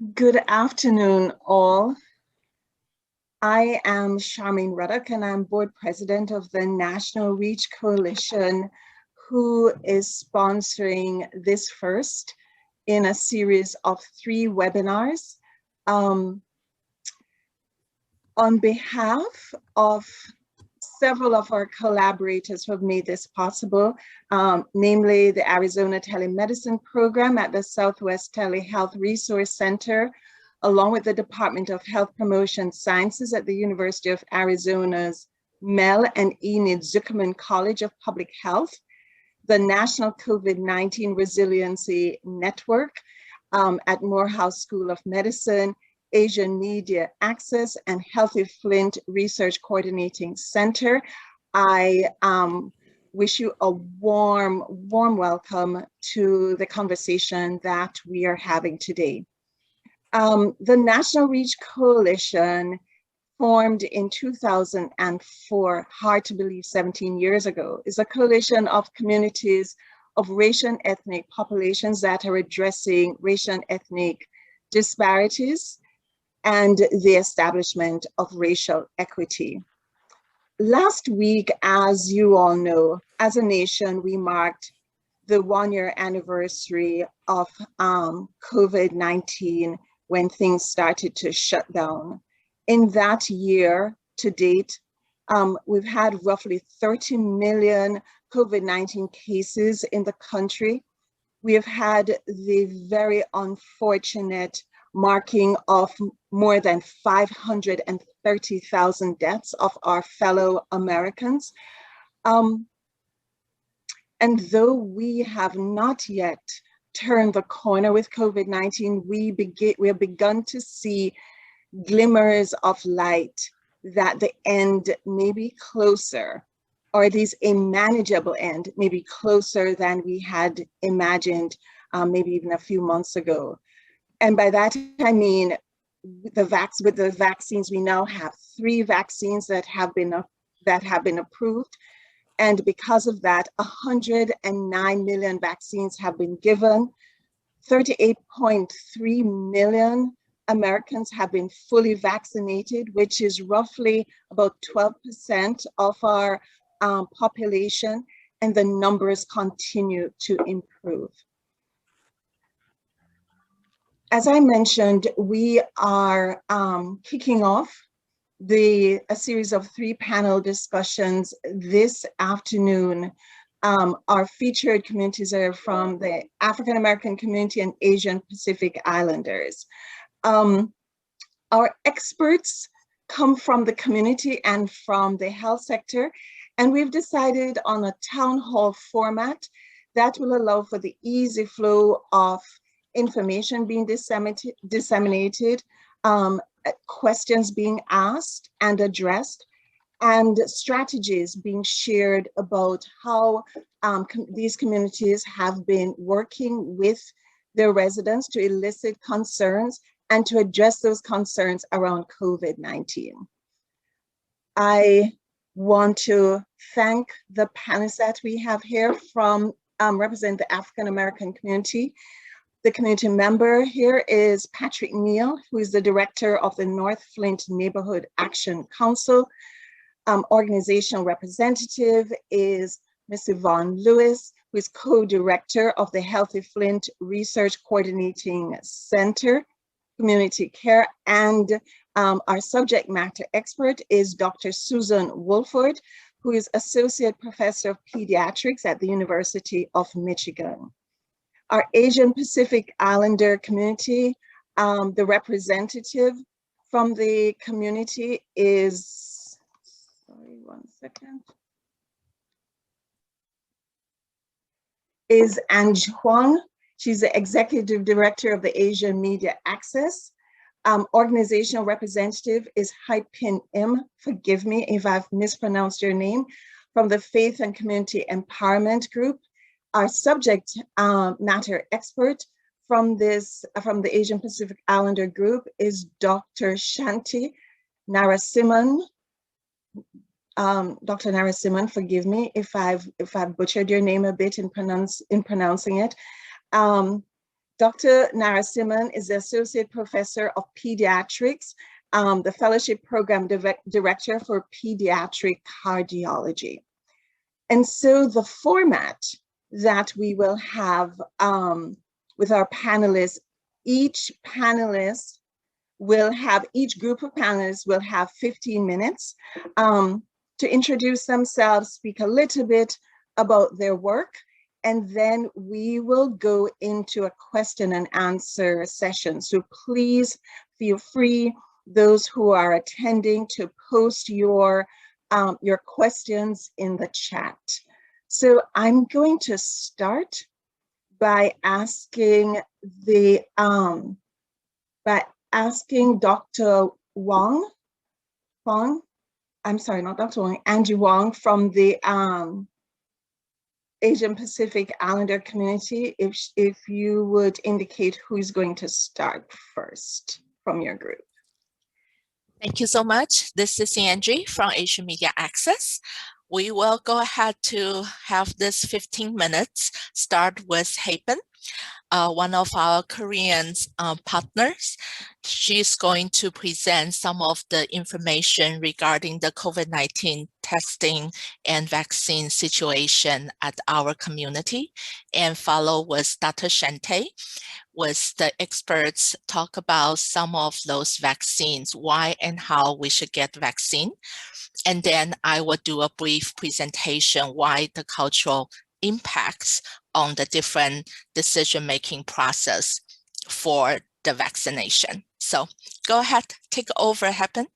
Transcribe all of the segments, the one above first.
Good afternoon, all. I am Charmaine Ruddock, and I'm board president of the National Reach Coalition, who is sponsoring this first in a series of 3 webinars. On behalf of several of our collaborators who have made this possible, namely the Arizona Telemedicine Program at the Southwest Telehealth Resource Center, along with the Department of Health Promotion Sciences at the University of Arizona's Mel and Enid Zuckerman College of Public Health, the National COVID-19 Resiliency Network at Morehouse School of Medicine, Asian Media Access, and Healthy Flint Research Coordinating Center. I wish you a warm welcome to the conversation that we are having today. The National Reach Coalition, formed in 2004, hard to believe 17 years ago, is a coalition of communities of racial and ethnic populations that are addressing racial and ethnic disparities and the establishment of racial equity. Last week, as you all know, as a nation, we marked the 1-year anniversary of COVID-19 when things started to shut down. In that year to date, we've had roughly 30 million COVID-19 cases in the country. We have had the very unfortunate marking of more than 530,000 deaths of our fellow Americans. And though we have not yet turned the corner with COVID-19, we have begun to see glimmers of light that the end may be closer, or at least a manageable end may be closer than we had imagined maybe even a few months ago. And by that, I mean, with the vaccines, we now have 3 vaccines that have been approved. And because of that, 109 million vaccines have been given. 38.3 million Americans have been fully vaccinated, which is roughly about 12% of our population, and the numbers continue to improve. As I mentioned, we are kicking off a series of 3 panel discussions this afternoon. Our featured communities are from the African American community and Asian Pacific Islanders. Our experts come from the community and from the health sector, and we've decided on a town hall format that will allow for the easy flow of information being disseminated, questions being asked and addressed, and strategies being shared about how these communities have been working with their residents to elicit concerns and to address those concerns around COVID-19. I want to thank the panelists that we have here from represent the African American community. The community member here is Patrick Neal, who is the director of the North Flint Neighborhood Action Council. Organizational representative is Ms. Yvonne Lewis, who is co-director of the Healthy Flint Research Coordinating Center, Community Care, and our subject matter expert is Dr. Susan Wolford, who is Associate Professor of Pediatrics at the University of Michigan. Our Asian Pacific Islander community, the representative from the community is, sorry, one second, is Ange Huang. She's the Executive Director of the Asian Media Access. Organizational representative is Haipin Im, forgive me if I've mispronounced your name, from the Faith and Community Empowerment Group. Our subject matter expert from the Asian Pacific Islander group is Dr. Shanti Narasimhan. Dr. Narasimhan, forgive me if I've butchered your name a bit in pronouncing it. Dr. Narasimhan is the Associate Professor of Pediatrics, the Fellowship Program Director for Pediatric Cardiology. And so the format that we will have with our panelists, each group of panelists will have 15 minutes to introduce themselves, speak a little bit about their work, and then we will go into a question and answer session. So please feel free, those who are attending, to post your questions in the chat. So I'm going to start by asking Dr. Wong, I'm sorry, not Dr. Wong, Angie Wong from the Asian Pacific Islander community, if you would indicate who's going to start first from your group. Thank you so much. This is Angie from Asian Media Access. We will go ahead to have this 15 minutes start with Hapen, one of our Korean partners. She's going to present some of the information regarding the COVID-19 testing and vaccine situation at our community, and follow with Dr. Shante, with the experts talk about some of those vaccines, why and how we should get vaccine. And then I will do a brief presentation why the cultural impacts on the different decision-making process for the vaccination. So go ahead, take over, Hapen.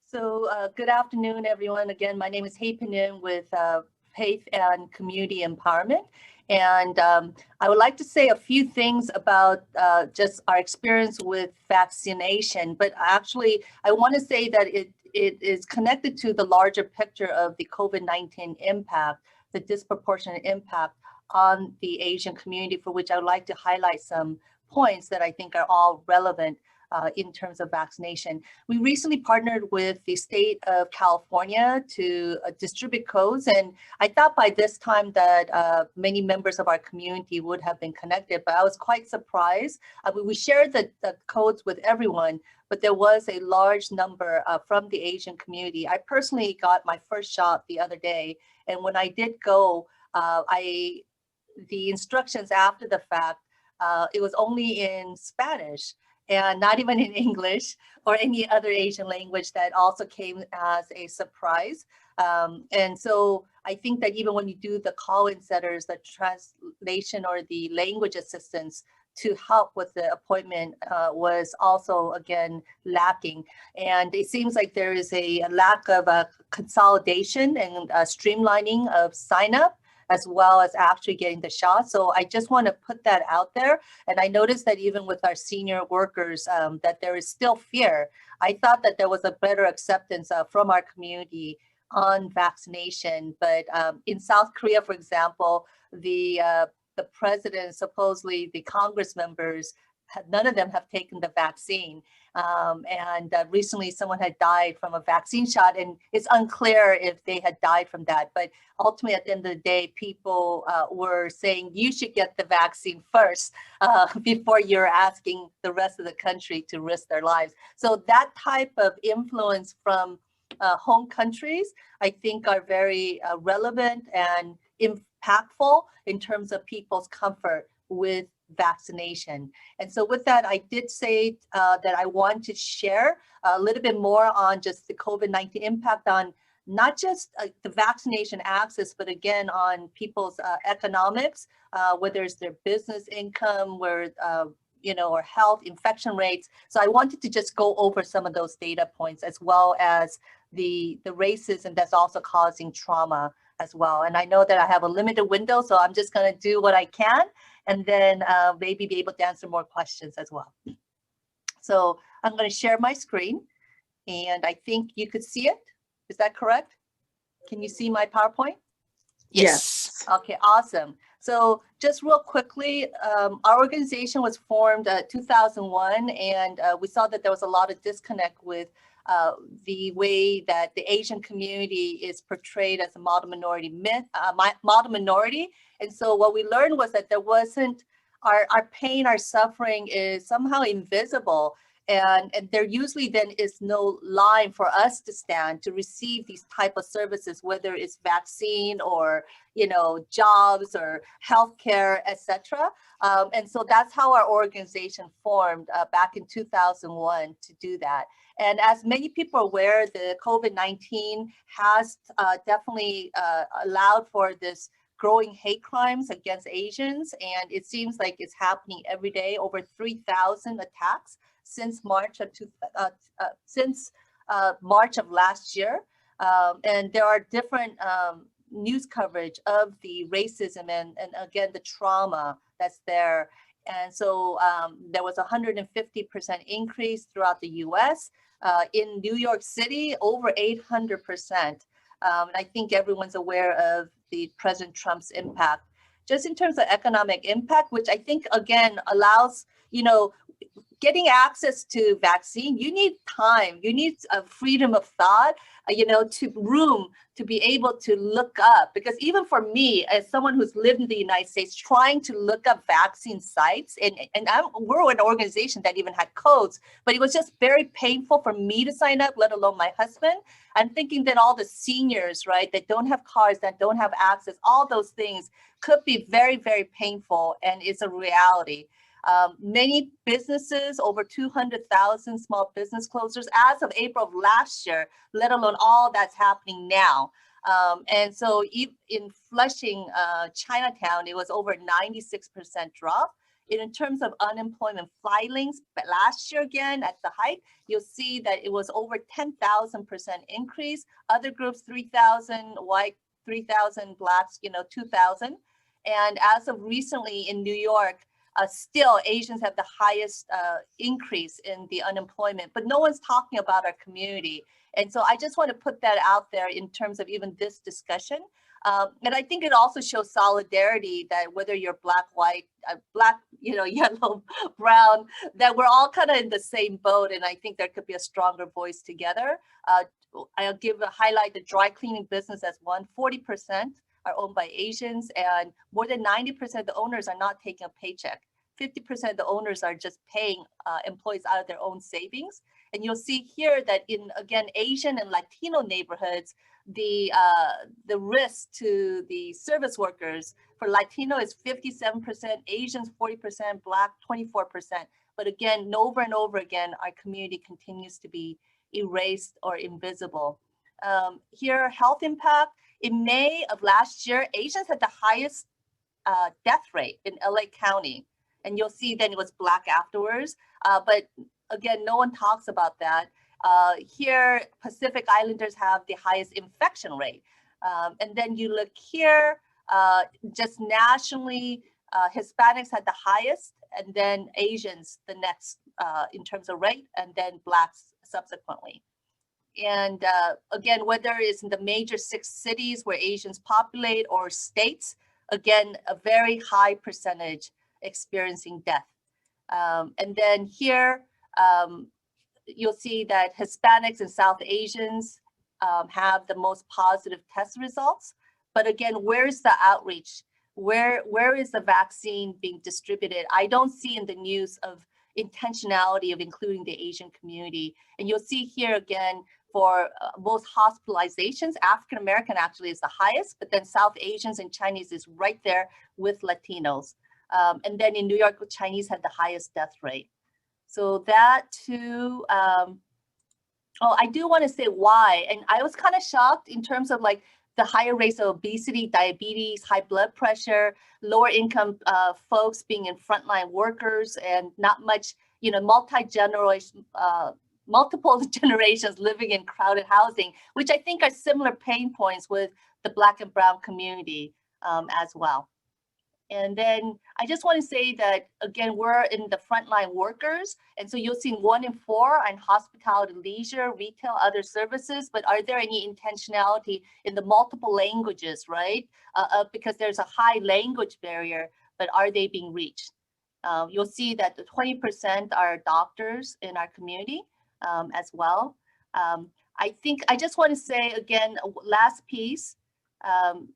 So good afternoon, everyone. Again, my name is Hapen with Faith and Community Empowerment. And I would like to say a few things about just our experience with vaccination, but actually I want to say that it is connected to the larger picture of the COVID-19 impact, the disproportionate impact on the Asian community, for which I would like to highlight some points that I think are all relevant in terms of vaccination. We recently partnered with the state of California to distribute codes, and I thought by this time that many members of our community would have been connected, but I was quite surprised. We shared the codes with everyone, but there was a large number from the Asian community. I personally got my first shot the other day, and when I did go, the instructions after the fact, it was only in Spanish, and not even in English or any other Asian language. That also came as a surprise. And so I think that even when you do the call-in centers, the translation or the language assistance to help with the appointment was also, again, lacking. And it seems like there is a lack of consolidation and streamlining of sign-up, as well as actually getting the shot. So I just want to put that out there. And I noticed that even with our senior workers, that there is still fear. I thought that there was a better acceptance from our community on vaccination. But in South Korea, for example, the president, supposedly the Congress members, none of them have taken the vaccine. And recently someone had died from a vaccine shot, and it's unclear if they had died from that. But ultimately, at the end of the day, people were saying you should get the vaccine first before you're asking the rest of the country to risk their lives. So that type of influence from home countries, I think, are very relevant and impactful in terms of people's comfort with vaccination. And so with that, I did say that I want to share a little bit more on just the COVID-19 impact on not just the vaccination access, but again, on people's economics, whether it's their business income, where or health, infection rates. So I wanted to just go over some of those data points, as well as the racism that's also causing trauma as well. And I know that I have a limited window, so I'm just going to do what I can, and then maybe be able to answer more questions as well. So I'm going to share my screen, and I think you could see it. Is that correct? Can you see my PowerPoint? Yes. Okay, awesome. So just real quickly, our organization was formed 2001, and we saw that there was a lot of disconnect with the way that the Asian community is portrayed as a model minority model minority. And so what we learned was that there wasn't, our pain, our suffering is somehow invisible. And there usually then is no line for us to stand to receive these type of services, whether it's vaccine or, you know, jobs or healthcare, etc. And so that's how our organization formed back in 2001 to do that. And as many people are aware, the COVID-19 has definitely allowed for this growing hate crimes against Asians. And it seems like it's happening every day, over 3,000 attacks since March of last year. And there are different news coverage of the racism and again, the trauma that's there. And so there was 150% increase throughout the US. In New York City, over 800%. And I think everyone's aware of the President Trump's impact. Just in terms of economic impact, which I think, again, allows, you know, getting access to vaccine, you need time, you need a freedom of thought, you know, to room to be able to look up. Because even for me, as someone who's lived in the United States, trying to look up vaccine sites, and we're an organization that even had codes, but it was just very painful for me to sign up, let alone my husband. I'm thinking that all the seniors, right, that don't have cars, that don't have access, all those things could be very, very painful, and it's a reality. Many businesses, over 200,000 small business closures as of April of last year, let alone all that's happening now. And so in Flushing, Chinatown, it was over 96% drop. In terms of unemployment filings, but last year again at the height, you'll see that it was over 10,000% increase. Other groups, 3,000, white 3,000, blacks, you know, 2,000. And as of recently in New York, still Asians have the highest increase in the unemployment, but no one's talking about our community. And so I just want to put that out there in terms of even this discussion. And I think it also shows solidarity that whether you're black, white, black, you know, yellow, brown, that we're all kind of in the same boat. And I think there could be a stronger voice together. I'll highlight the dry cleaning business as one. 40% are owned by Asians, and more than 90% of the owners are not taking a paycheck. 50% of the owners are just paying employees out of their own savings. And you'll see here that in, again, Asian and Latino neighborhoods, the risk to the service workers for Latino is 57%, Asians 40%, Black 24%. But again, over and over again, our community continues to be erased or invisible. Here, health impact. In May of last year, Asians had the highest death rate in LA County. And you'll see then it was Black afterwards. But again, no one talks about that. Here, Pacific Islanders have the highest infection rate. And then you look here, just nationally, Hispanics had the highest, and then Asians the next in terms of rate, and then Blacks subsequently. And again, whether it's in the major 6 cities where Asians populate or states, again, a very high percentage experiencing death. And then here, you'll see that Hispanics and South Asians have the most positive test results. But again, where's the outreach? Where is the vaccine being distributed? I don't see in the news of intentionality of including the Asian community. And you'll see here again, for most hospitalizations, African American actually is the highest, but then South Asians and Chinese is right there with Latinos. And then in New York, Chinese had the highest death rate. So that too, oh, I do want to say why. And I was kind of shocked in terms of like the higher rates of obesity, diabetes, high blood pressure, lower income folks being in frontline workers, and not much, you know, multiple generations living in crowded housing, which I think are similar pain points with the Black and Brown community as well. And then I just want to say that, again, we're in the frontline workers. And so you'll see 1 in 4 on hospitality, leisure, retail, other services. But are there any intentionality in the multiple languages, right? Because there's a high language barrier, but are they being reached? You'll see that the 20% are doctors in our community as well. I think I just want to say again, last piece,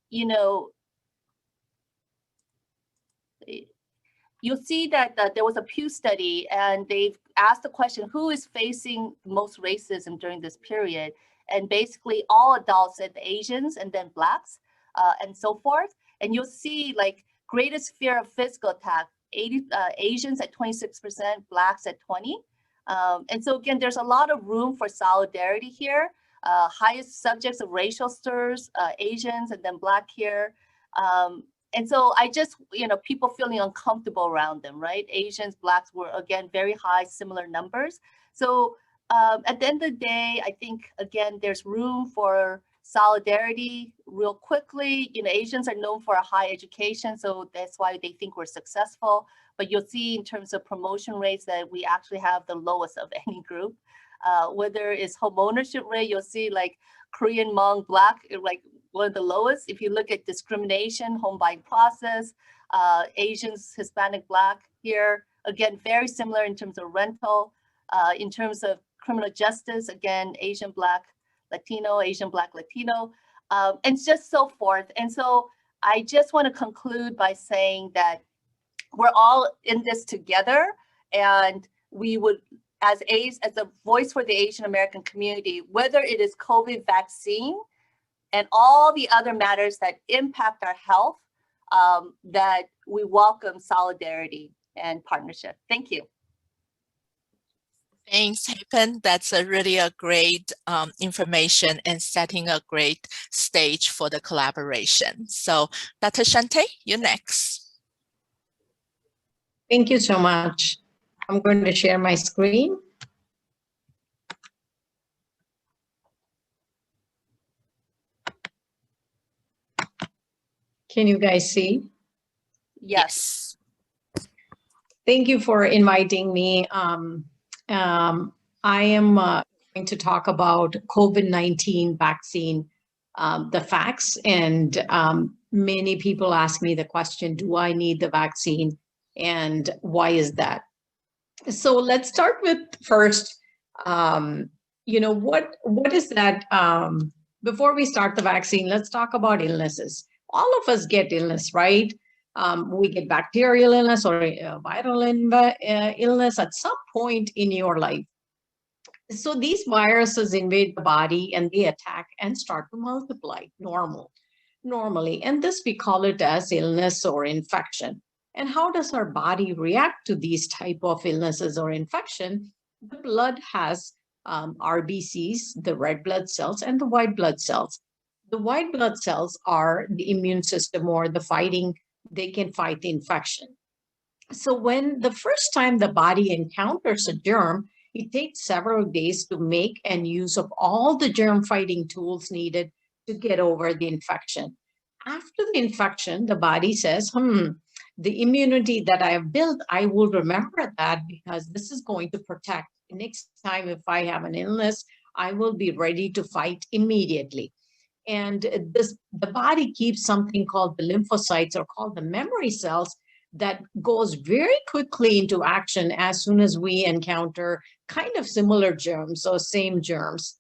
you know, you'll see that there was a Pew study and they've asked the question, who is facing the most racism during this period? And basically all adults said the Asians and then Blacks and so forth. And you'll see like greatest fear of physical attack, Asians at 26%, Blacks at 20%. And so again, there's a lot of room for solidarity here. Highest subjects of racial slurs, Asians and then Black here. And so I just, you know, people feeling uncomfortable around them, right? Asians, Blacks were, again, very high, similar numbers. So at the end of the day, I think, again, there's room for solidarity real quickly. You know, Asians are known for a high education, so that's why they think we're successful. But you'll see in terms of promotion rates that we actually have the lowest of any group. Whether it's home ownership rate, you'll see like Korean, Hmong, Black, like one of the lowest. If you look at discrimination, home buying process, Asians, Hispanic, Black here, again, very similar in terms of rental. In terms of criminal justice, again, Asian, Black, Latino, Asian, Black, Latino, and just so forth. And so I just want to conclude by saying that we're all in this together, and we would, as a voice for the Asian American community, whether it is COVID vaccine and all the other matters that impact our health, that we welcome solidarity and partnership. Thank you. Thanks, Hapen. That's really a great information and setting a great stage for the collaboration. So Dr. Shante, you're next. Thank you so much. I'm going to share my screen. Can you guys see? Yes. Thank you for inviting me. I am going to talk about COVID-19 vaccine, the facts, and many people ask me the question, do I need the vaccine and why is that? So let's start with first, you know, what is that? Before we start the vaccine, let's talk about illnesses. All of us get illness, right? We get bacterial illness or viral illness at some point in your life. So these viruses invade the body and they attack and start to multiply normally. And this we call it as illness or infection. And how does our body react to these type of illnesses or infection? The blood has RBCs, the red blood cells, and the white blood cells. The white blood cells are the immune system or the fighting, they can fight the infection. So when the first time the body encounters a germ, it takes several days to make and use of all the germ fighting tools needed to get over the infection. After the infection, the body says, the immunity that I have built, I will remember that because this is going to protect. Next time if I have an illness, I will be ready to fight immediately. And the body keeps something called the lymphocytes or called the memory cells that goes very quickly into action as soon as we encounter kind of similar germs or same germs.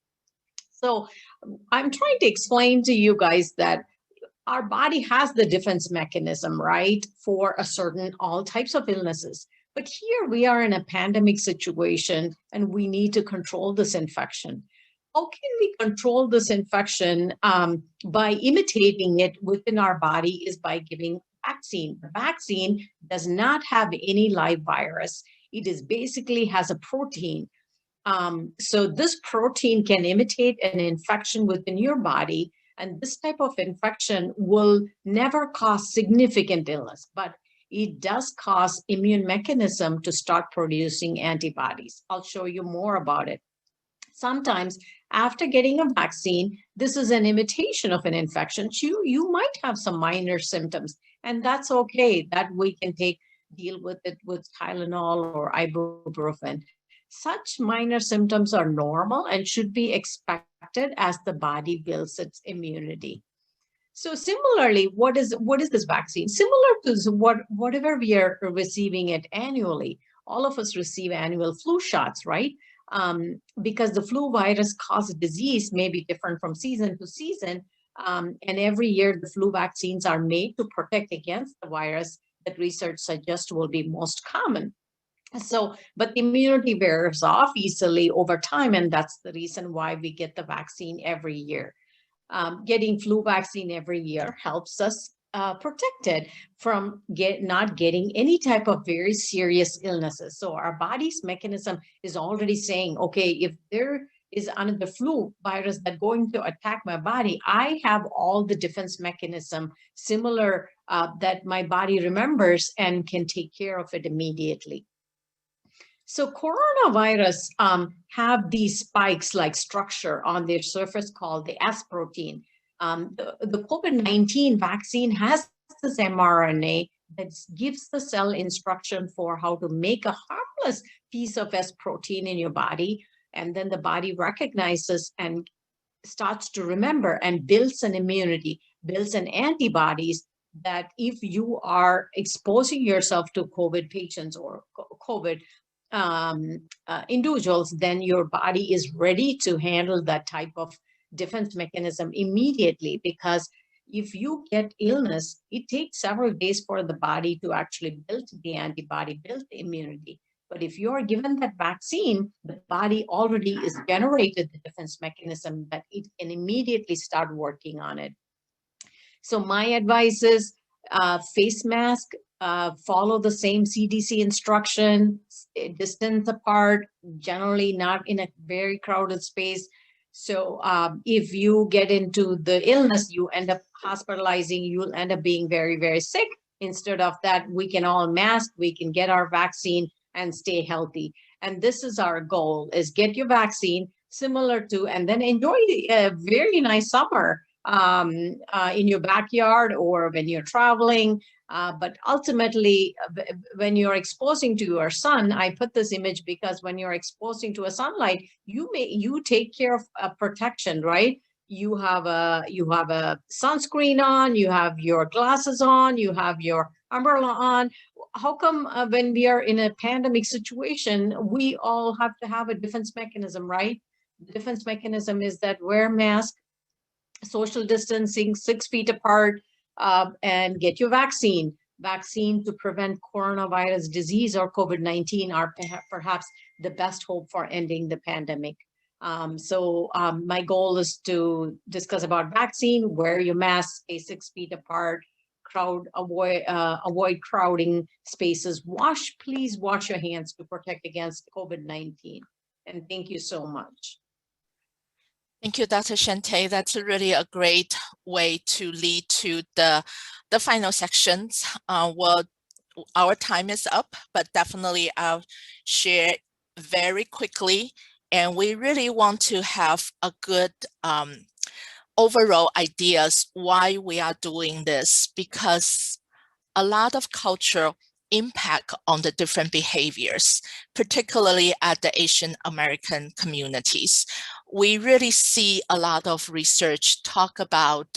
So I'm trying to explain to you guys that our body has the defense mechanism, right, for all types of illnesses. But here we are in a pandemic situation and we need to control this infection. How can we control this infection by imitating it within our body is by giving vaccine. The vaccine does not have any live virus. It is basically has a protein. So this protein can imitate an infection within your body, and this type of infection will never cause significant illness, but it does cause immune mechanism to start producing antibodies. I'll show you more about it. Sometimes after getting a vaccine, this is an imitation of an infection. You might have some minor symptoms, and that's okay. That we can deal with it with Tylenol or ibuprofen. Such minor symptoms are normal and should be expected as the body builds its immunity. So similarly, what is this vaccine? Similar to whatever we are receiving it annually. All of us receive annual flu shots, right? because the flu virus caused disease may be different from season to season. And every year the flu vaccines are made to protect against the virus that research suggests will be most common. So, but the immunity wears off easily over time, and that's the reason why we get the vaccine every year. Getting flu vaccine every year helps us protected from not getting any type of very serious illnesses. So our body's mechanism is already saying, okay, if there is another flu virus that's going to attack my body, I have all the defense mechanism similar that my body remembers and can take care of it immediately. So coronavirus have these spikes like structure on their surface called the S protein. The COVID-19 vaccine has this mRNA that gives the cell instruction for how to make a harmless piece of S protein in your body. And then the body recognizes and starts to remember and builds an immunity, builds an antibodies that if you are exposing yourself to COVID patients or COVID individuals, then your body is ready to handle that type of defense mechanism immediately. Because if you get illness, it takes several days for the body to actually build the antibody, build the immunity. But if you are given that vaccine, the body already is generated the defense mechanism that it can immediately start working on it. So my advice is face mask, follow the same CDC instruction, distance apart, generally not in a very crowded space. So if you get into the illness, you end up hospitalizing, you'll end up being very, very sick. Instead of that, we can all mask, we can get our vaccine and stay healthy. And this is our goal, is get your vaccine similar to, and then enjoy a very nice summer in your backyard or when you're traveling. But ultimately, when you're exposing to your sun, I put this image because when you're exposing to a sunlight, you take care of protection, right? You have a sunscreen on, you have your glasses on, you have your umbrella on. How come when we are in a pandemic situation, we all have to have a defense mechanism, right? The defense mechanism is that wear mask, social distancing, 6 feet apart, and get your vaccine. Vaccine to prevent coronavirus disease or COVID-19 are perhaps the best hope for ending the pandemic. So my goal is to discuss about vaccine, wear your mask, stay 6 feet apart, avoid crowding spaces. Please wash your hands to protect against COVID-19. And thank you so much. Thank you, Dr. Shante. That's really a great way to lead to the final sections. Well, our time is up, but definitely I'll share very quickly. And we really want to have a good overall ideas why we are doing this, because a lot of cultural impact on the different behaviors, particularly at the Asian American communities. We really see a lot of research talk about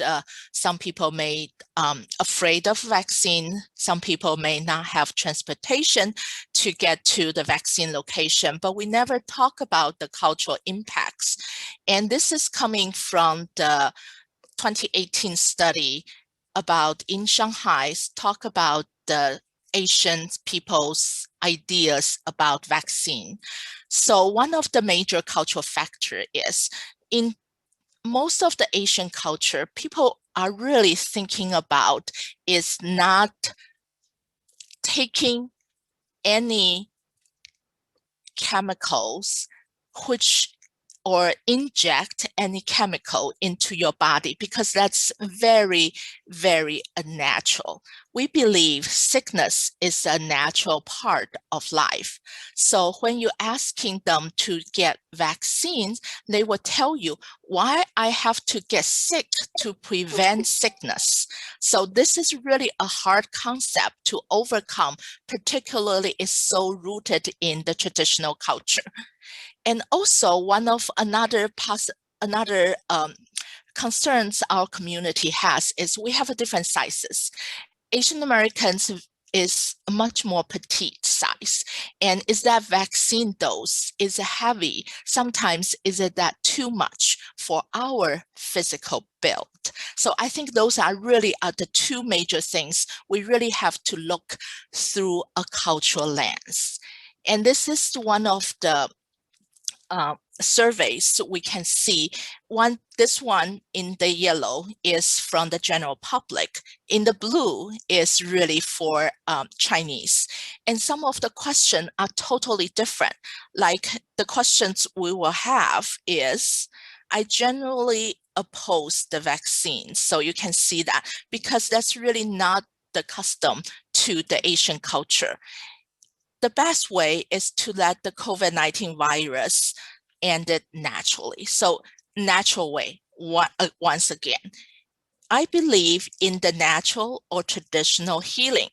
some people may afraid of vaccine, some people may not have transportation to get to the vaccine location, but we never talk about the cultural impacts. And this is coming from the 2018 study about in Shanghai, talk about the Asian people's ideas about vaccine. So one of the major cultural factor is in most of the Asian culture, people are really thinking about is not taking any chemicals or inject any chemical into your body, because that's very, very unnatural. We believe sickness is a natural part of life. So when you're asking them to get vaccines, they will tell you, why I have to get sick to prevent sickness? So this is really a hard concept to overcome, particularly it's so rooted in the traditional culture. And also one of another concerns our community has is we have different sizes. Asian Americans is much more petite size. And is that vaccine dose, is it heavy? Sometimes is it that too much for our physical build? So I think those are really the two major things we really have to look through a cultural lens. And this is one of the surveys we can see. This one in the yellow is from the general public. In the blue is really for Chinese. And some of the questions are totally different. Like the questions we will have is, I generally oppose the vaccine. So you can see that because that's really not the custom to the Asian culture. The best way is to let the COVID-19 virus end it naturally. So natural way, once again, I believe in the natural or traditional healing.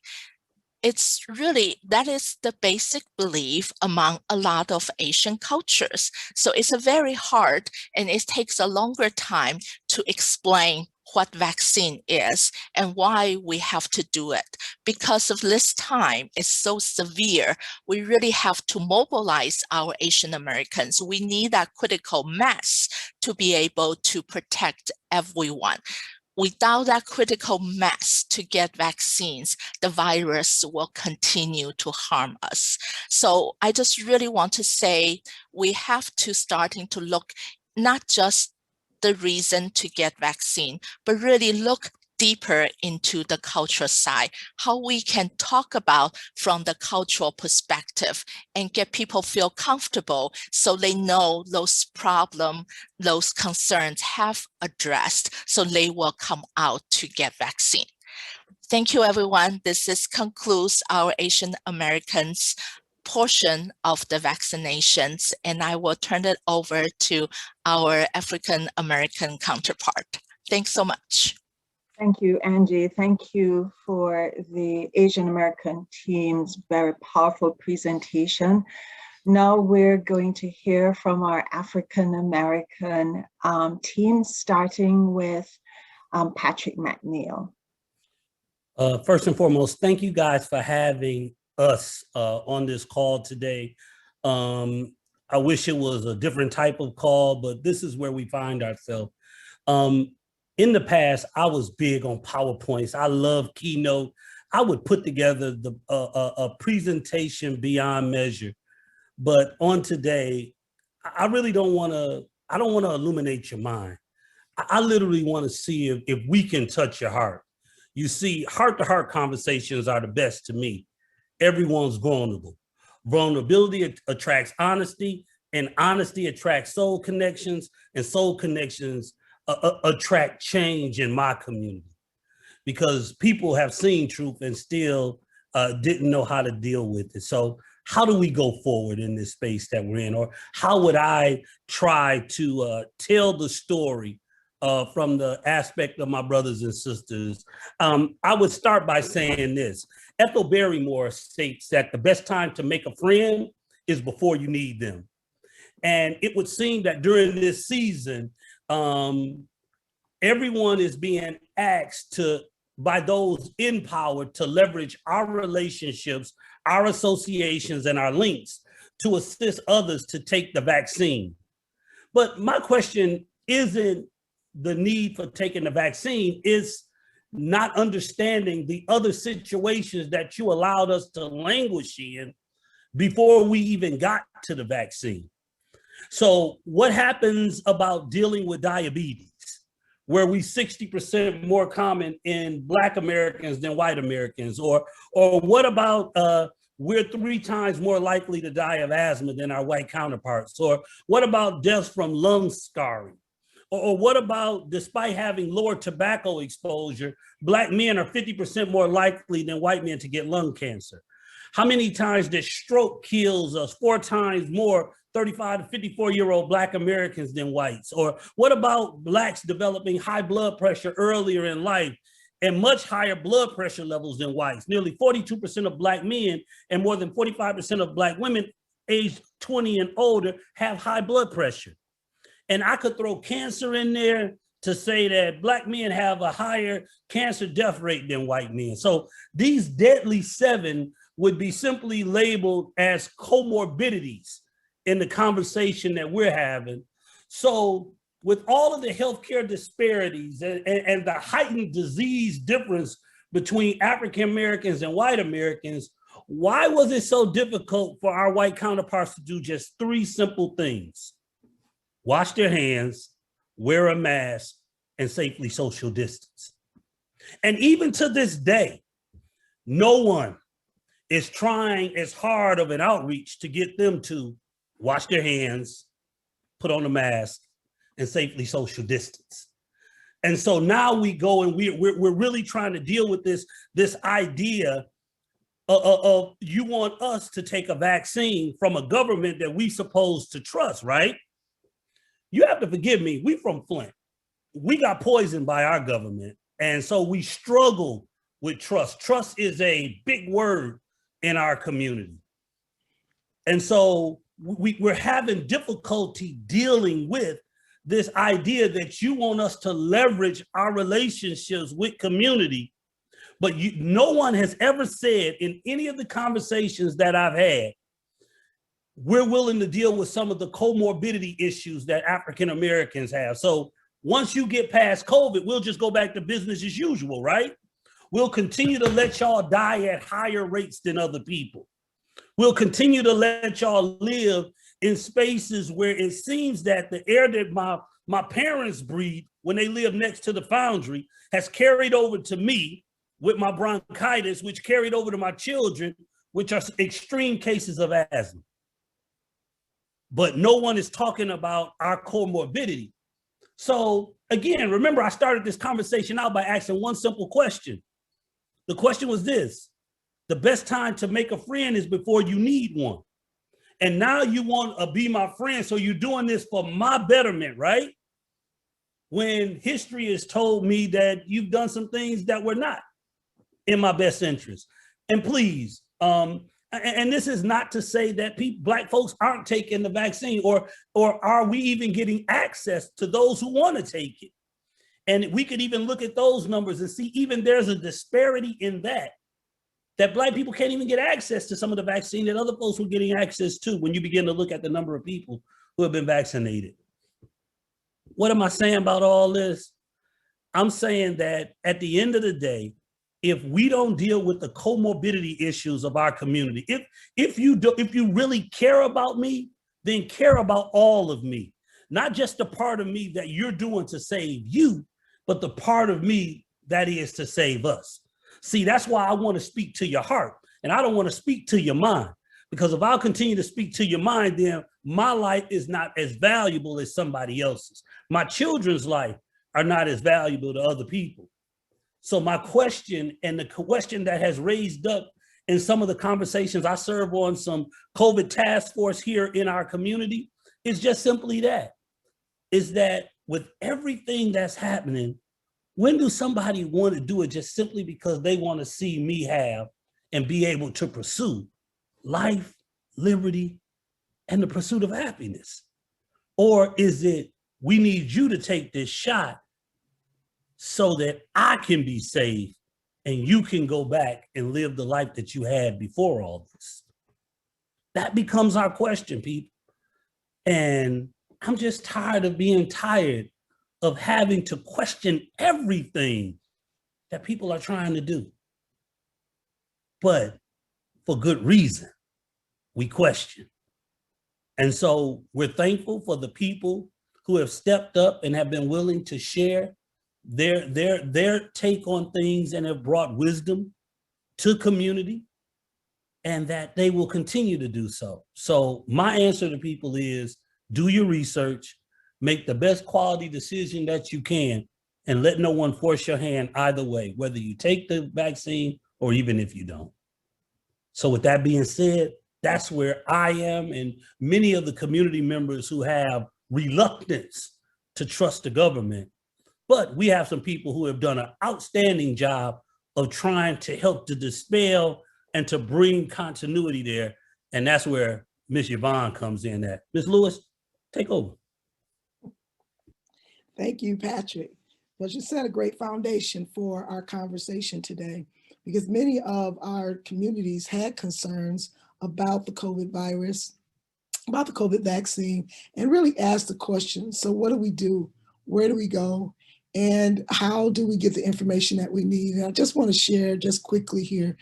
It's really, that is the basic belief among a lot of Asian cultures. So it's a very hard and it takes a longer time to explain what vaccine is and why we have to do it. Because of this time is so severe, we really have to mobilize our Asian Americans. We need that critical mass to be able to protect everyone. Without that critical mass to get vaccines, the virus will continue to harm us. So I just really want to say we have to starting to look not just the reason to get vaccine, but really look deeper into the cultural side, how we can talk about from the cultural perspective and get people feel comfortable so they know those problems, those concerns have addressed, so they will come out to get vaccine. Thank you, everyone. This concludes our Asian Americans portion of the vaccinations, and I will turn it over to our African American counterpart. Thanks so much. Thank you, Angie. Thank you for the Asian American team's very powerful presentation. Now we're going to hear from our African American team, starting with Patrick McNeil. First and foremost, thank you guys for having us on this call today. I wish it was a different type of call, but this is where we find ourselves. In the past, I was big on PowerPoints. I love Keynote. I would put together a presentation beyond measure. But on today, I really don't want to illuminate your mind. I literally want to see if we can touch your heart. You see, heart-to-heart conversations are the best to me. Everyone's vulnerable. Vulnerability attracts honesty, and honesty attracts soul connections, and soul connections attract change in my community, because people have seen truth and still didn't know how to deal with it. So how do we go forward in this space that we're in? Or how would I try to tell the story from the aspect of my brothers and sisters? I would start by saying this. Ethel Barrymore states that the best time to make a friend is before you need them. And it would seem that during this season, everyone is being asked by those in power to leverage our relationships, our associations, and our links to assist others to take the vaccine. But my question isn't the need for taking the vaccine, is not understanding the other situations that you allowed us to languish in before we even got to the vaccine. So what happens about dealing with diabetes, where we 60% more common in Black Americans than white Americans? Or what about we're 3 times more likely to die of asthma than our white counterparts? Or what about deaths from lung scarring? Or what about, despite having lower tobacco exposure, Black men are 50% more likely than white men to get lung cancer? How many times that stroke kills us? 4 times more 35 to 54-year-old Black Americans than whites? Or what about Blacks developing high blood pressure earlier in life and much higher blood pressure levels than whites? Nearly 42% of Black men and more than 45% of Black women aged 20 and older have high blood pressure. And I could throw cancer in there, to say that Black men have a higher cancer death rate than white men. So these deadly 7 would be simply labeled as comorbidities in the conversation that we're having. So with all of the healthcare disparities and the heightened disease difference between African Americans and white Americans, why was it so difficult for our white counterparts to do just 3 simple things? Wash their hands, wear a mask, and safely social distance. And even to this day, no one is trying as hard of an outreach to get them to wash their hands, put on a mask, and safely social distance. And so now we go and we're really trying to deal with this idea of you want us to take a vaccine from a government that we supposed to trust, right? You have to forgive me, we from Flint. We got poisoned by our government. And so we struggle with trust. Trust is a big word in our community. And so we're having difficulty dealing with this idea that you want us to leverage our relationships with community. But no one has ever said in any of the conversations that I've had, we're willing to deal with some of the comorbidity issues that African Americans have. So once you get past COVID, we'll just go back to business as usual, right? We'll continue to let y'all die at higher rates than other people. We'll continue to let y'all live in spaces where it seems that the air that my parents breathe when they live next to the foundry has carried over to me with my bronchitis, which carried over to my children, which are extreme cases of asthma. But no one is talking about our comorbidity. So again, remember, I started this conversation out by asking one simple question. The question was this: the best time to make a friend is before you need one. And now you want to be my friend, so you're doing this for my betterment, right? When history has told me that you've done some things that were not in my best interest. And please, and this is not to say that Black folks aren't taking the vaccine, or are we even getting access to those who want to take it? And we could even look at those numbers and see even there's a disparity in that Black people can't even get access to some of the vaccine that other folks were getting access to when you begin to look at the number of people who have been vaccinated. What am I saying about all this? I'm saying that at the end of the day, if we don't deal with the comorbidity issues of our community, if you really care about me, then care about all of me, not just the part of me that you're doing to save you, but the part of me that is to save us. See, that's why I want to speak to your heart, and I don't want to speak to your mind, because if I'll continue to speak to your mind, then my life is not as valuable as somebody else's. My children's life are not as valuable to other people. So my question, and the question that has raised up in some of the conversations I serve on some COVID task force here in our community, is just simply that, is that with everything that's happening, when do somebody want to do it just simply because they want to see me have and be able to pursue life, liberty, and the pursuit of happiness? Or is it, we need you to take this shot so that I can be safe and you can go back and live the life that you had before all this? That becomes our question, people. And I'm just tired of being tired of having to question everything that people are trying to do. But for good reason, we question. And so we're thankful for the people who have stepped up and have been willing to share their take on things and have brought wisdom to community, and that they will continue to do so. So my answer to people is, do your research, make the best quality decision that you can, and let no one force your hand either way, whether you take the vaccine or even if you don't. So with that being said, that's where I am, and many of the community members who have reluctance to trust the government. But we have some people who have done an outstanding job of trying to help to dispel and to bring continuity there. And that's where Ms. Yvonne comes in at. Ms. Lewis, take over. Thank you, Patrick. Well, you set a great foundation for our conversation today, because many of our communities had concerns about the COVID virus, about the COVID vaccine, and really asked the question, so what do we do? Where do we go? And how do we get the information that we need? And I just want to share just quickly here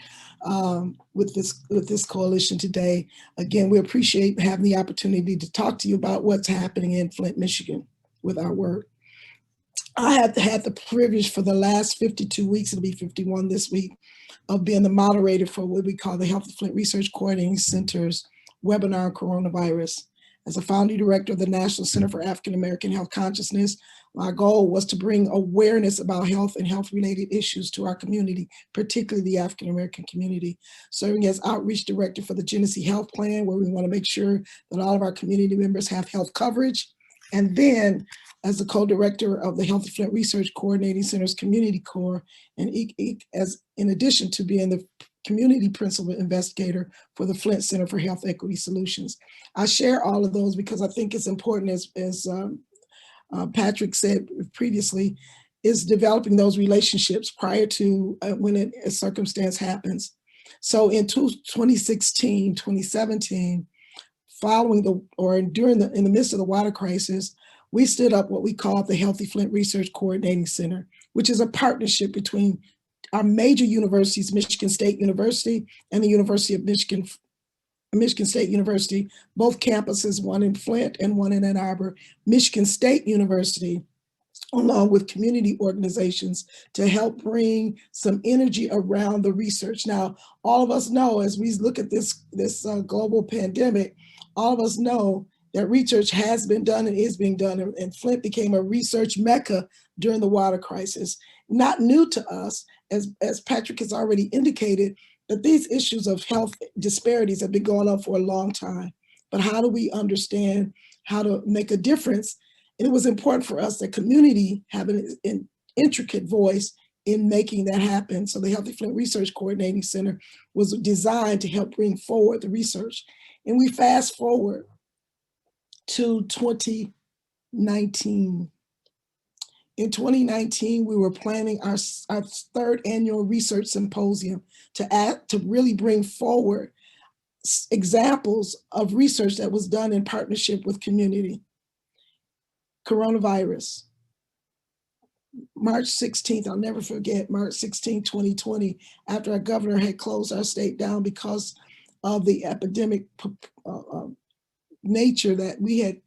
with this coalition today. Again, we appreciate having the opportunity to talk to you about what's happening in Flint, Michigan with our work. I have had the privilege for the last 52 weeks, it'll be 51 this week, of being the moderator for what we call the Healthy Flint Research Coordinating Center's webinar on coronavirus. As a founding director of the National Center for African American Health Consciousness, my goal was to bring awareness about health and health-related issues to our community, particularly the African American community. Serving as outreach director for the Genesee Health Plan, where we want to make sure that all of our community members have health coverage. And then as the co-director of the Healthy Flint Research Coordinating Center's Community Corps, and as in addition to being the community principal investigator for the Flint Center for Health Equity Solutions. I share all of those because I think it's important, as Patrick said previously, is developing those relationships prior to when a circumstance happens. So in 2016, 2017, in the midst of the water crisis, we stood up what we call the Healthy Flint Research Coordinating Center, which is a partnership between our major universities, Michigan State University and the University of Michigan, Michigan State University, both campuses, one in Flint and one in Ann Arbor. Michigan State University, along with community organizations, to help bring some energy around the research. Now, all of us know, as we look at this global pandemic, all of us know that research has been done and is being done, and Flint became a research mecca during the water crisis. Not new to us, as Patrick has already indicated, that these issues of health disparities have been going on for a long time. But how do we understand how to make a difference? And it was important for us, the community, have an intricate voice in making that happen. So the Healthy Flint Research Coordinating Center was designed to help bring forward the research. And we fast forward to 2019. In 2019, we were planning our third annual research symposium to really bring forward examples of research that was done in partnership with community. Coronavirus. March 16th, I'll never forget, March 16, 2020, after our governor had closed our state down because of the epidemic nature that we had,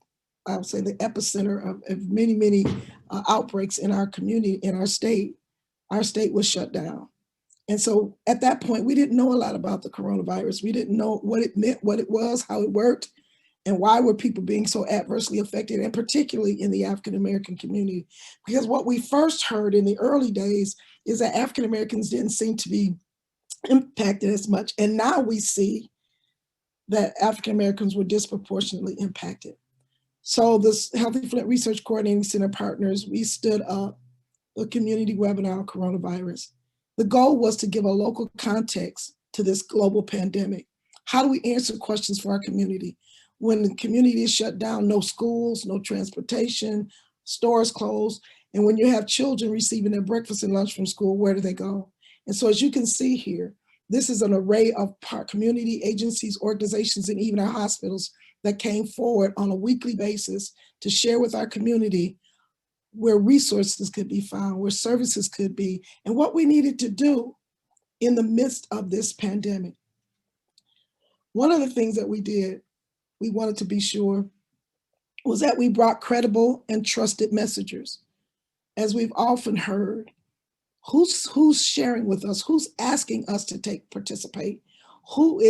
I would say, the epicenter of many outbreaks in our community, in our state was shut down. And so at that point, we didn't know a lot about the coronavirus. We didn't know what it meant, what it was, how it worked, and why were people being so adversely affected, and particularly in the African American community. Because what we first heard in the early days is that African Americans didn't seem to be impacted as much. And now we see that African Americans were disproportionately impacted. So this Healthy Flint Research Coordinating Center partners, we stood up a community webinar on coronavirus. The goal was to give a local context to this global pandemic. How do we answer questions for our community? When the community is shut down, no schools, no transportation, stores closed, and when you have children receiving their breakfast and lunch from school, where do they go? And so as you can see here, this is an array of community agencies, organizations, and even our hospitals that came forward on a weekly basis to share with our community where resources could be found, where services could be, and what we needed to do in the midst of this pandemic. One of the things that we did, we wanted to be sure, was that we brought credible and trusted messengers. As we've often heard, who's sharing with us, who's asking us to participate, who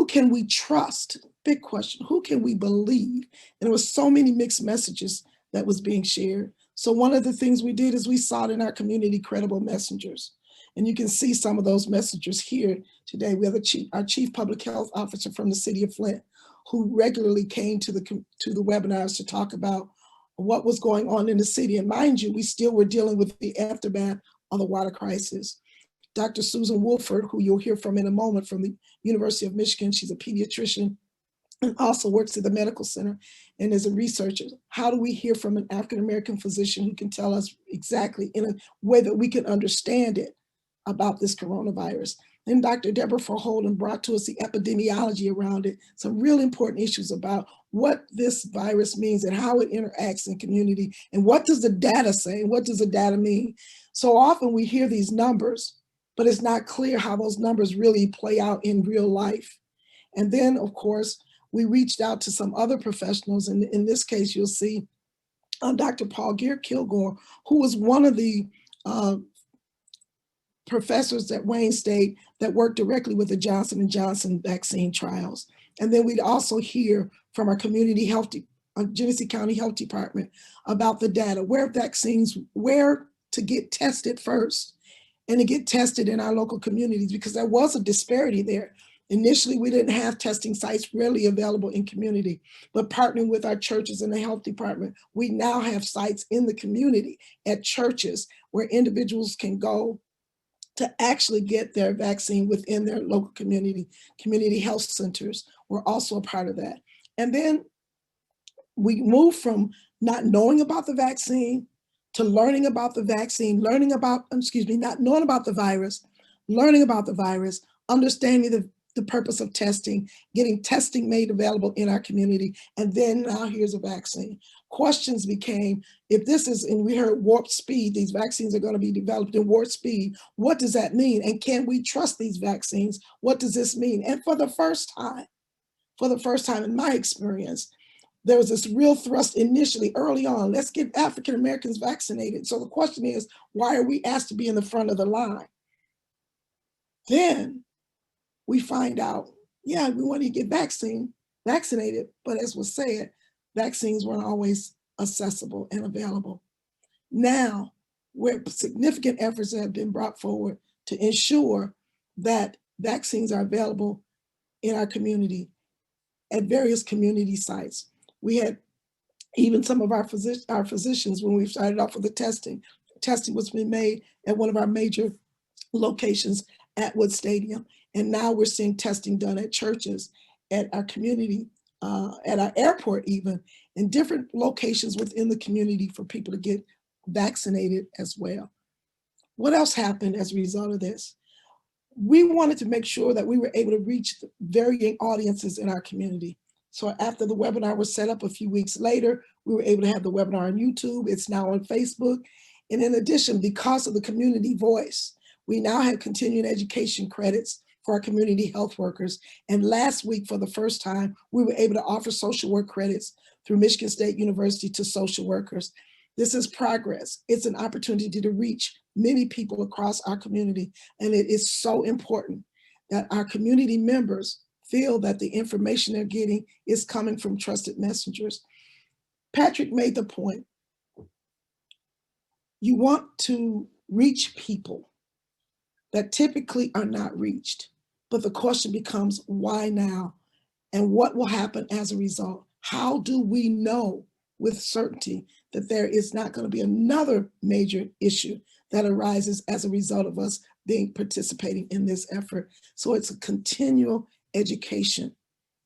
can we trust? Big question, who can we believe? And there was so many mixed messages that was being shared. So one of the things we did is we sought in our community credible messengers. And you can see some of those messengers here today. We have our chief public health officer from the city of Flint, who regularly came to the webinars to talk about what was going on in the city. And mind you, we still were dealing with the aftermath of the water crisis. Dr. Susan Wolford, who you'll hear from in a moment from the University of Michigan, she's a pediatrician and also works at the medical center and is a researcher. How do we hear from an African-American physician who can tell us exactly in a way that we can understand it about this coronavirus? And Dr. Deborah Verholden brought to us the epidemiology around it, some really important issues about what this virus means and how it interacts in community, and what does the data say, and what does the data mean? So often we hear these numbers, but it's not clear how those numbers really play out in real life. And then, of course, we reached out to some other professionals, and in this case, you'll see Dr. Paul Kilgore, who was one of the professors at Wayne State that worked directly with the Johnson & Johnson vaccine trials. And then we'd also hear from our community health, Genesee County Health Department about the data, where to get tested first and to get tested in our local communities, because there was a disparity there. Initially, we didn't have testing sites readily available in community, but partnering with our churches and the health department, we now have sites in the community at churches where individuals can go to actually get their vaccine within their local community. Community health centers were also a part of that. And then we moved from not knowing about the vaccine to learning about the vaccine, not knowing about the virus, learning about the virus, understanding the purpose of testing, getting testing made available in our community, and then now here's a vaccine. Questions became, if this is, and we heard warp speed, these vaccines are going to be developed in warp speed, what does that mean? And can we trust these vaccines? What does this mean? And for the first time in my experience, there was this real thrust initially early on, let's get African Americans vaccinated. So the question is, why are we asked to be in the front of the line? Then we find out, yeah, we want to get vaccinated, but as was said, vaccines weren't always accessible and available. Now, where significant efforts have been brought forward to ensure that vaccines are available in our community at various community sites. We had even some of our physicians, when we started off with the testing was being made at one of our major locations at Wood Stadium. And now we're seeing testing done at churches, at our community, at our airport even, in different locations within the community for people to get vaccinated as well. What else happened as a result of this? We wanted to make sure that we were able to reach varying audiences in our community. So after the webinar was set up a few weeks later, we were able to have the webinar on YouTube. It's now on Facebook. And in addition, because of the community voice, we now have continuing education credits for our community health workers. And last week, for the first time, we were able to offer social work credits through Michigan State University to social workers. This is progress. It's an opportunity to reach many people across our community. And it is so important that our community members feel that the information they're getting is coming from trusted messengers. Patrick made the point. You want to reach people that typically are not reached. But the question becomes, why now? And what will happen as a result? How do we know with certainty that there is not going to be another major issue that arises as a result of us participating in this effort? So it's a continual education.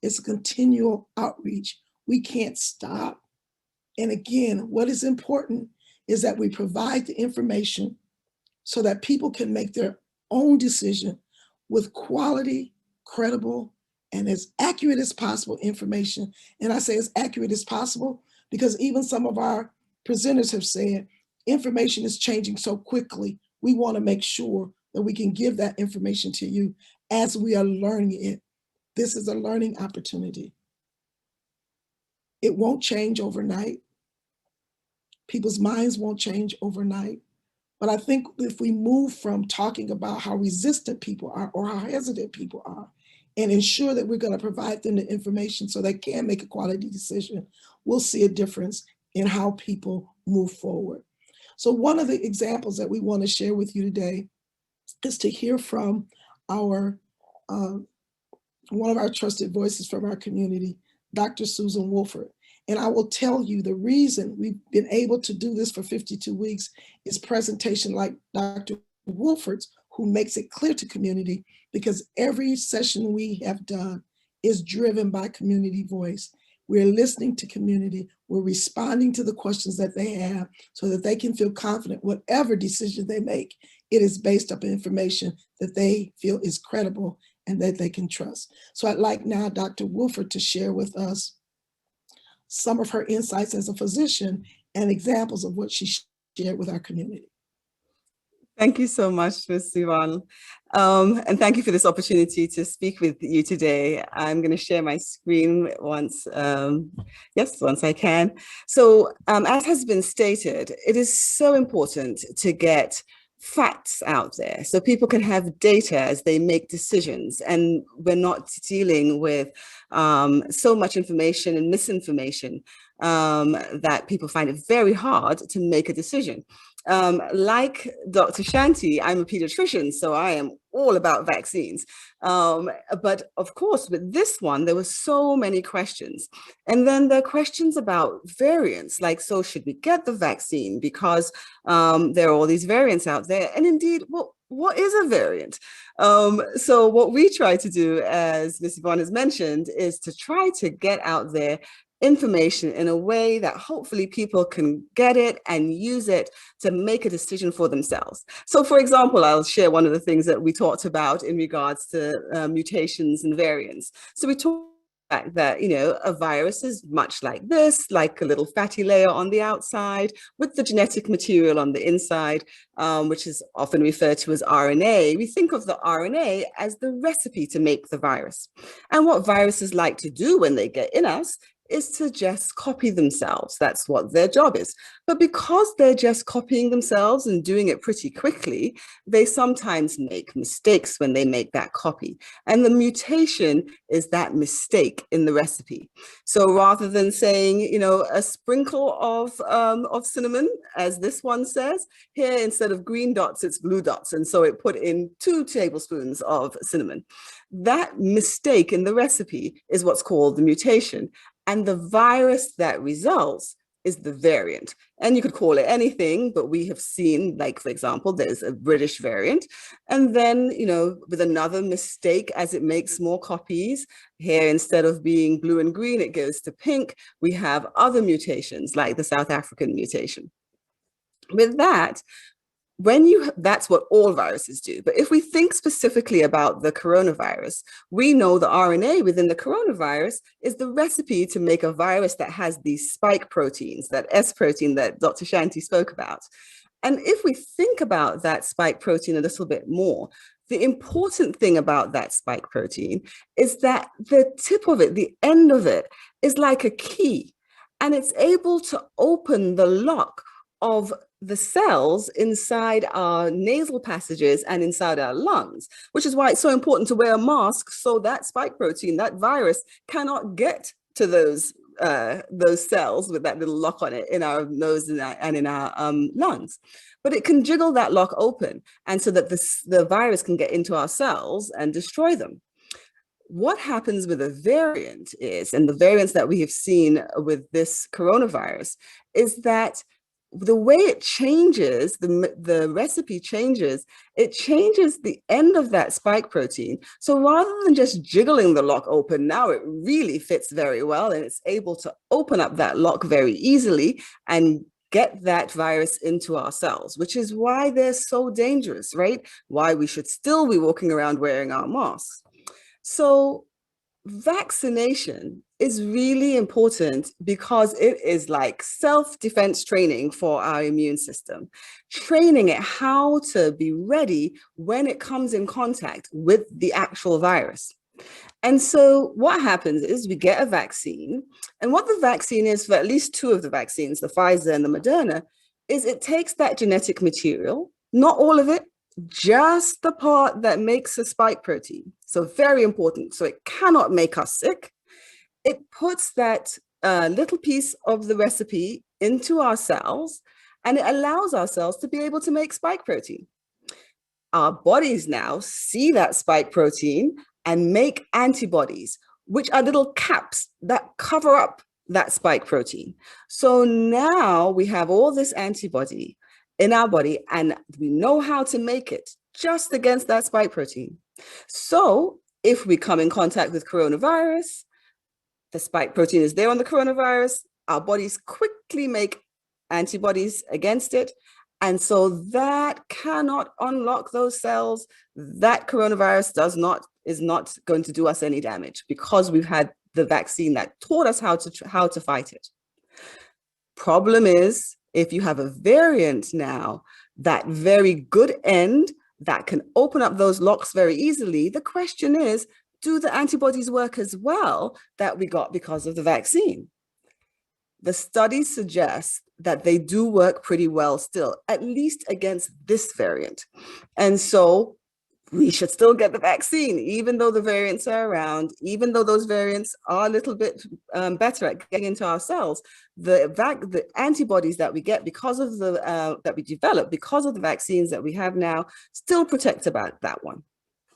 It's a continual outreach. We can't stop. And again, what is important is that we provide the information so that people can make their own decision with quality, credible, and as accurate as possible information. And I say as accurate as possible because even some of our presenters have said information is changing so quickly. We want to make sure that we can give that information to you as we are learning it. This is a learning opportunity. It won't change overnight. People's minds won't change overnight. But I think if we move from talking about how resistant people are or how hesitant people are and ensure that we're going to provide them the information so they can make a quality decision, we'll see a difference in how people move forward. So one of the examples that we want to share with you today is to hear from our one of our trusted voices from our community, Dr. Susan Wolford. And I will tell you the reason we've been able to do this for 52 weeks is presentation like Dr. Wolford's, who makes it clear to community, because every session we have done, is driven by community voice. We're listening to community. We're responding to the questions that they have so that they can feel confident whatever decision they make, it is based upon information that they feel is credible and that they can trust. So I'd like now Dr. Wolford to share with us some of her insights as a physician and examples of what she shared with our community. Thank you so much, Ms. Yvonne. And thank you for this opportunity to speak with you today. I'm going to share my screen once I can. So as has been stated, it is so important to get facts out there so people can have data as they make decisions, and we're not dealing with so much information and misinformation that people find it very hard to make a decision. Like Dr. Shanti, I'm a pediatrician, so I am all about vaccines. But of course, with this one, there were so many questions. And then there are questions about variants, like, so should we get the vaccine? Because there are all these variants out there. And indeed, what is a variant? So what we try to do, as Ms. Yvonne has mentioned, is to try to get out there information in a way that hopefully people can get it and use it to make a decision for themselves. So for example, I'll share one of the things that we talked about in regards to mutations and variants. So we talked about that, you know, a virus is much like this, like a little fatty layer on the outside with the genetic material on the inside, which is often referred to as RNA. We think of the RNA as the recipe to make the virus. And what viruses like to do when they get in us is to just copy themselves. That's what their job is. But because they're just copying themselves and doing it pretty quickly, they sometimes make mistakes when they make that copy. And the mutation is that mistake in the recipe. So rather than saying, you know, a sprinkle of cinnamon, as this one says, here instead of green dots, it's blue dots. And so it put in 2 tablespoons of cinnamon. That mistake in the recipe is what's called the mutation. And the virus that results is the variant. And you could call it anything, but we have seen, like, for example, there's a British variant. And then, you know, with another mistake as it makes more copies, here instead of being blue and green, it goes to pink. We have other mutations like the South African mutation. With that, that's what all viruses do. But if we think specifically about the coronavirus, we know the RNA within the coronavirus is the recipe to make a virus that has these spike proteins, that S protein that Dr. Shanti spoke about. And if we think about that spike protein a little bit more, the important thing about that spike protein is that the tip of it, the end of it, is like a key, and it's able to open the lock of the cells inside our nasal passages and inside our lungs, which is why it's so important to wear a mask, so that spike protein, that virus, cannot get to those cells with that little lock on it in our nose and in our lungs. But it can jiggle that lock open, and so that the virus can get into our cells and destroy them. What happens with a variant is, and the variants that we have seen with this coronavirus, is that the way it changes, the recipe changes, it changes the end of that spike protein. So rather than just jiggling the lock open, now it really fits very well, and it's able to open up that lock very easily and get that virus into our cells, which is why they're so dangerous, right? Why we should still be walking around wearing our masks. So vaccination is really important because it is like self-defense training for our immune system, training it how to be ready when it comes in contact with the actual virus. And so what happens is we get a vaccine, and what the vaccine is for at least 2 of the vaccines, the Pfizer and the Moderna, is it takes that genetic material, not all of it, just the part that makes a spike protein. So very important. So it cannot make us sick. It puts that little piece of the recipe into our cells, and it allows our cells to be able to make spike protein. Our bodies now see that spike protein and make antibodies, which are little caps that cover up that spike protein. So now we have all this antibody in our body, and we know how to make it just against that spike protein. So if we come in contact with coronavirus, the spike protein is there on the coronavirus, our bodies quickly make antibodies against it. And so that cannot unlock those cells. That coronavirus is not going to do us any damage because we've had the vaccine that taught us how to fight it. Problem is, if you have a variant now, that very good end that can open up those locks very easily, the question is, do the antibodies work as well that we got because of the vaccine? The studies suggest that they do work pretty well still, at least against this variant. And so we should still get the vaccine, even though the variants are around, even though those variants are a little bit better at getting into our cells. The antibodies that we get because of that we develop because of the vaccines that we have now still protect about that one.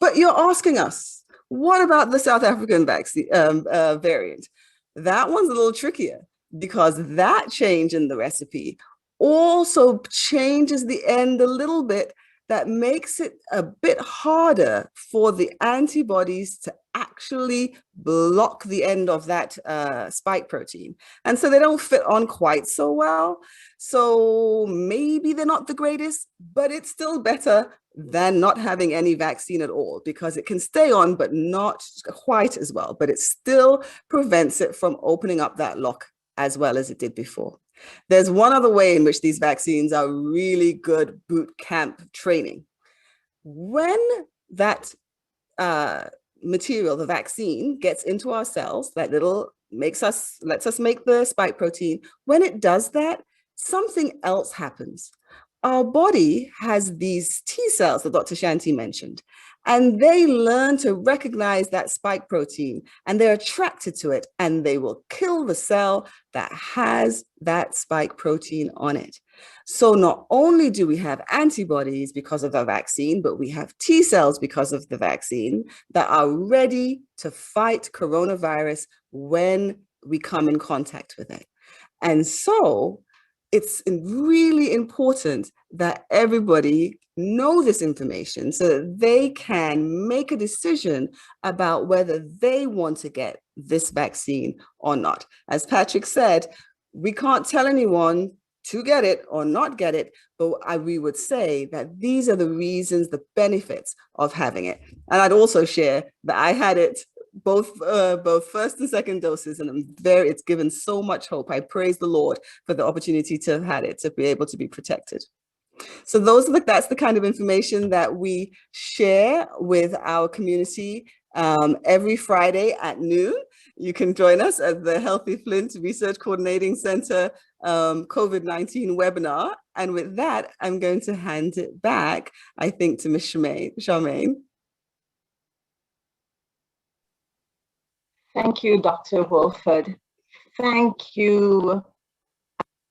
But you're asking us, what about the South African vaccine variant? That one's a little trickier because that change in the recipe also changes the end a little bit. That makes it a bit harder for the antibodies to actually block the end of that spike protein. And so they don't fit on quite so well. So maybe they're not the greatest, but it's still better than not having any vaccine at all because it can stay on, but not quite as well. But it still prevents it from opening up that lock as well as it did before. There's one other way in which these vaccines are really good boot camp training. When that material, the vaccine, gets into our cells, that lets us make the spike protein. When it does that, something else happens. Our body has these T cells that Dr. Shanti mentioned, and they learn to recognize that spike protein and they're attracted to it and they will kill the cell that has that spike protein on it. So not only do we have antibodies because of the vaccine, but we have T cells because of the vaccine that are ready to fight coronavirus when we come in contact with it. And so it's really important that everybody know this information so that they can make a decision about whether they want to get this vaccine or not. As Patrick said, we can't tell anyone to get it or not get it, but we would say that these are the reasons, the benefits of having it. And I'd also share that I had it both first and second doses, and it's given so much hope. I praise the Lord for the opportunity to have had it, to be able to be protected. So that's the kind of information that we share with our community every Friday at noon. You can join us at the Healthy Flint Research Coordinating Center COVID-19 webinar. And with that, I'm going to hand it back, I think, to Ms. Charmaine. Thank you, Dr. Wolford. Thank you,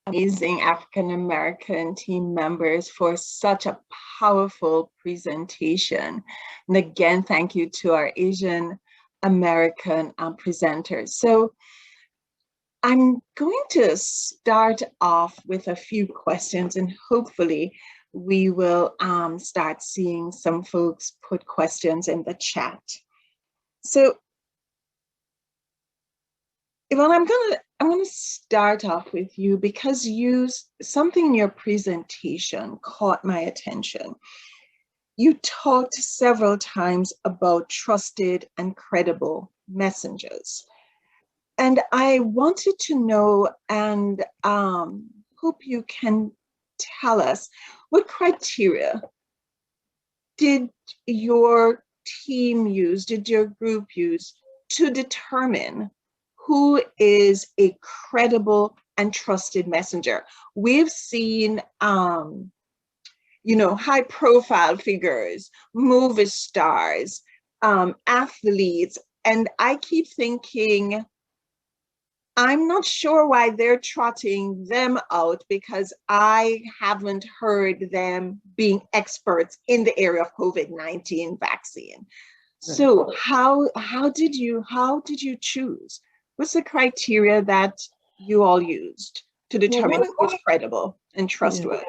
amazing African-American team members, for such a powerful presentation. And again, thank you to our Asian American presenters. So I'm going to start off with a few questions, and hopefully we will start seeing some folks put questions in the chat. So Yvonne, I'm gonna start off with you because something in your presentation caught my attention. You talked several times about trusted and credible messengers. And I wanted to know, and hope you can tell us, what criteria did your team use, did your group use to determine who is a credible and trusted messenger? We've seen, high profile figures, movie stars, athletes, and I keep thinking, I'm not sure why they're trotting them out because I haven't heard them being experts in the area of COVID-19 vaccine. So how did you choose? What's the criteria that you all used to determine who's credible and trustworthy?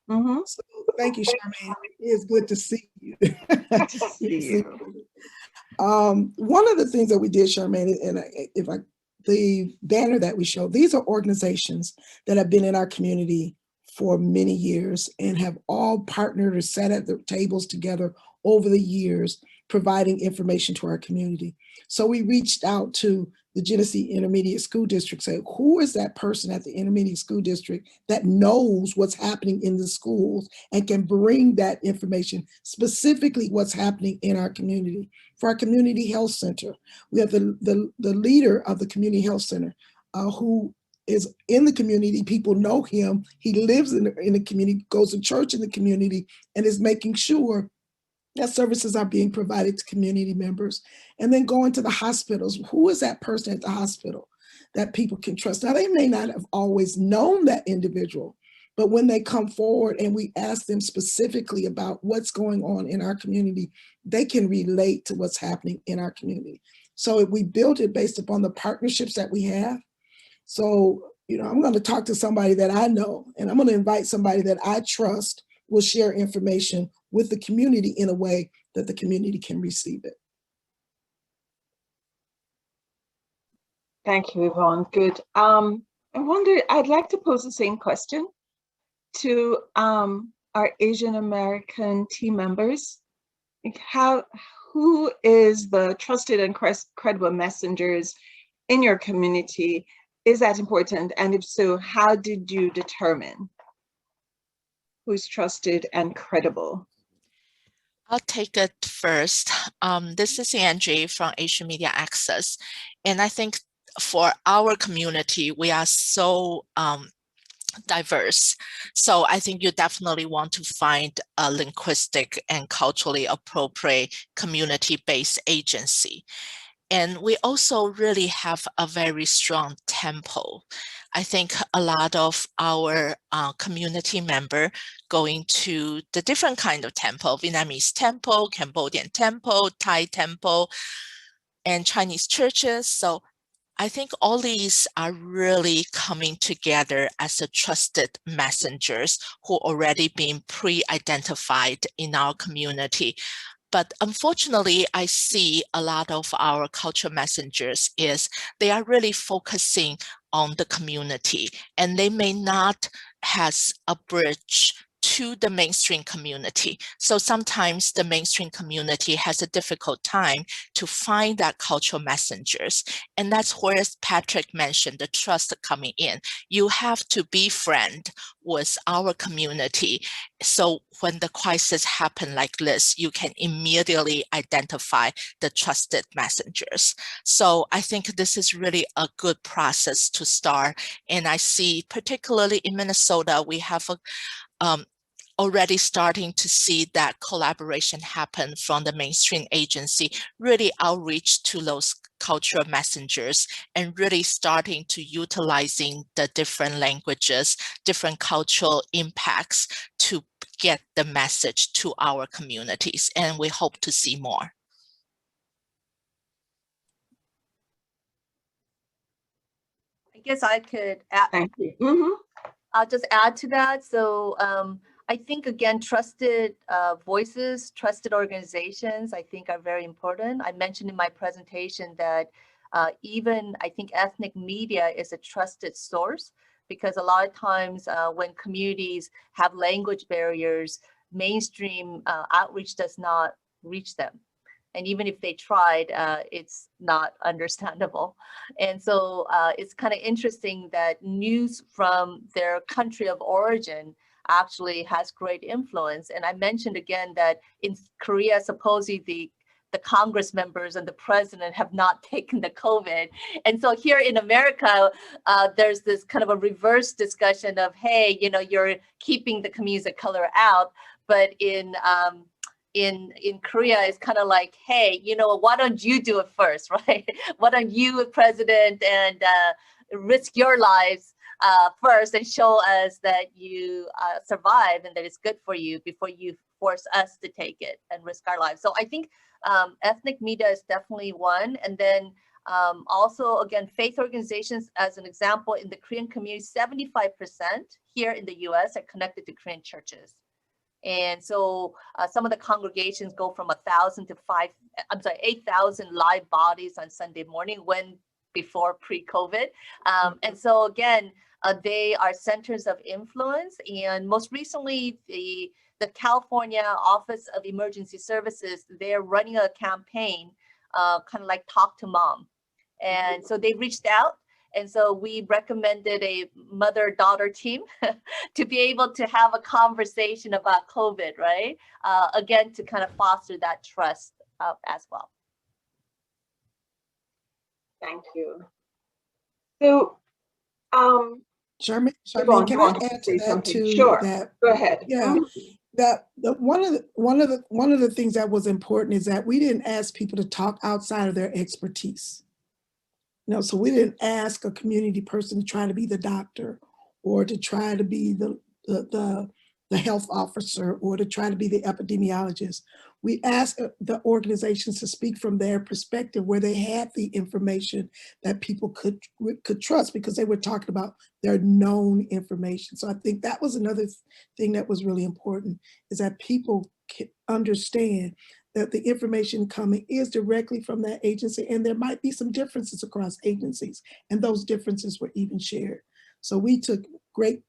Yeah. Mm-hmm. So, thank you, Charmaine. It is good to see you. Good to see you. One of the things that we did, Charmaine, and the banner that we showed, these are organizations that have been in our community for many years and have all partnered or sat at the tables together over the years, providing information to our community. So we reached out to the Genesee Intermediate School District, say, who is that person at the Intermediate School District that knows what's happening in the schools and can bring that information, specifically what's happening in our community. For our community health center, we have the leader of the community health center who is in the community. People know him. He lives in the community, goes to church in the community, and is making sure that services are being provided to community members. And then going to the hospitals. Who is that person at the hospital that people can trust? Now, they may not have always known that individual, but when they come forward and we ask them specifically about what's going on in our community, they can relate to what's happening in our community. So we built it based upon the partnerships that we have. So, I'm going to talk to somebody that I know, and I'm going to invite somebody that I trust will share information with the community in a way that the community can receive it. Thank you, Yvonne. Good. I wonder, I'd like to pose the same question to our Asian American team members. Who is the trusted and credible messengers in your community? Is that important? And if so, how did you determine who's trusted and credible? I'll take it first. This is Angie from Asian Media Access. And I think for our community, we are so diverse. So I think you definitely want to find a linguistic and culturally appropriate community-based agency. And we also really have a very strong tempo. I think a lot of our community member going to the different kind of temple, Vietnamese temple, Cambodian temple, Thai temple, and Chinese churches. So I think all these are really coming together as a trusted messengers who already been pre-identified in our community. But unfortunately, I see a lot of our culture messengers is they are really focusing on the community, and they may not has a bridge to the mainstream community. So sometimes the mainstream community has a difficult time to find that cultural messengers. And that's where, as Patrick mentioned, the trust coming in. You have to befriend with our community. So when the crisis happen like this, you can immediately identify the trusted messengers. So I think this is really a good process to start. And I see, particularly in Minnesota, we have already starting to see that collaboration happen from the mainstream agency, really outreach to those cultural messengers and really starting to utilizing the different languages, different cultural impacts to get the message to our communities. And we hope to see more. I guess I could add. Thank you. Mm-hmm. I'll just add to that. So I think, again, trusted voices, trusted organizations, I think are very important. I mentioned in my presentation that even I think ethnic media is a trusted source, because a lot of times when communities have language barriers, mainstream outreach does not reach them. And even if they tried, it's not understandable. And so it's kind of interesting that news from their country of origin actually has great influence. And I mentioned again that in Korea, supposedly the Congress members and the president have not taken the COVID. And so here in America, there's this kind of a reverse discussion of, hey, you're keeping the communities of color out. But in Korea, it's kind of like, hey, why don't you do it first, right? Why don't you, president, and risk your lives first and show us that you survive and that it's good for you before you force us to take it and risk our lives. So I think ethnic media is definitely one. And then also, again, faith organizations, as an example, in the Korean community, 75% here in the US are connected to Korean churches. And so some of the congregations go from 1,000 to 8,000 live bodies on Sunday morning when before pre-COVID. And so again, they are centers of influence. And most recently, the California Office of Emergency Services, they're running a campaign, kind of like Talk to Mom. And so they reached out. And so we recommended a mother-daughter team to be able to have a conversation about COVID, right? Again, to kind of foster that trust as well. Thank you. So, Charmaine, Yvonne, can you I want to add to say that something? too? Sure. That, Go ahead. yeah, that one of the things that was important is that we didn't ask people to talk outside of their expertise. You know, so we didn't ask a community person to try to be the doctor or to try to be the health officer or to try to be the epidemiologist. We asked the organizations to speak from their perspective where they had the information that people could trust because they were talking about their known information. So I think that was another thing that was really important, is that people can understand that the information coming is directly from that agency, and there might be some differences across agencies, and those differences were even shared. So we took great,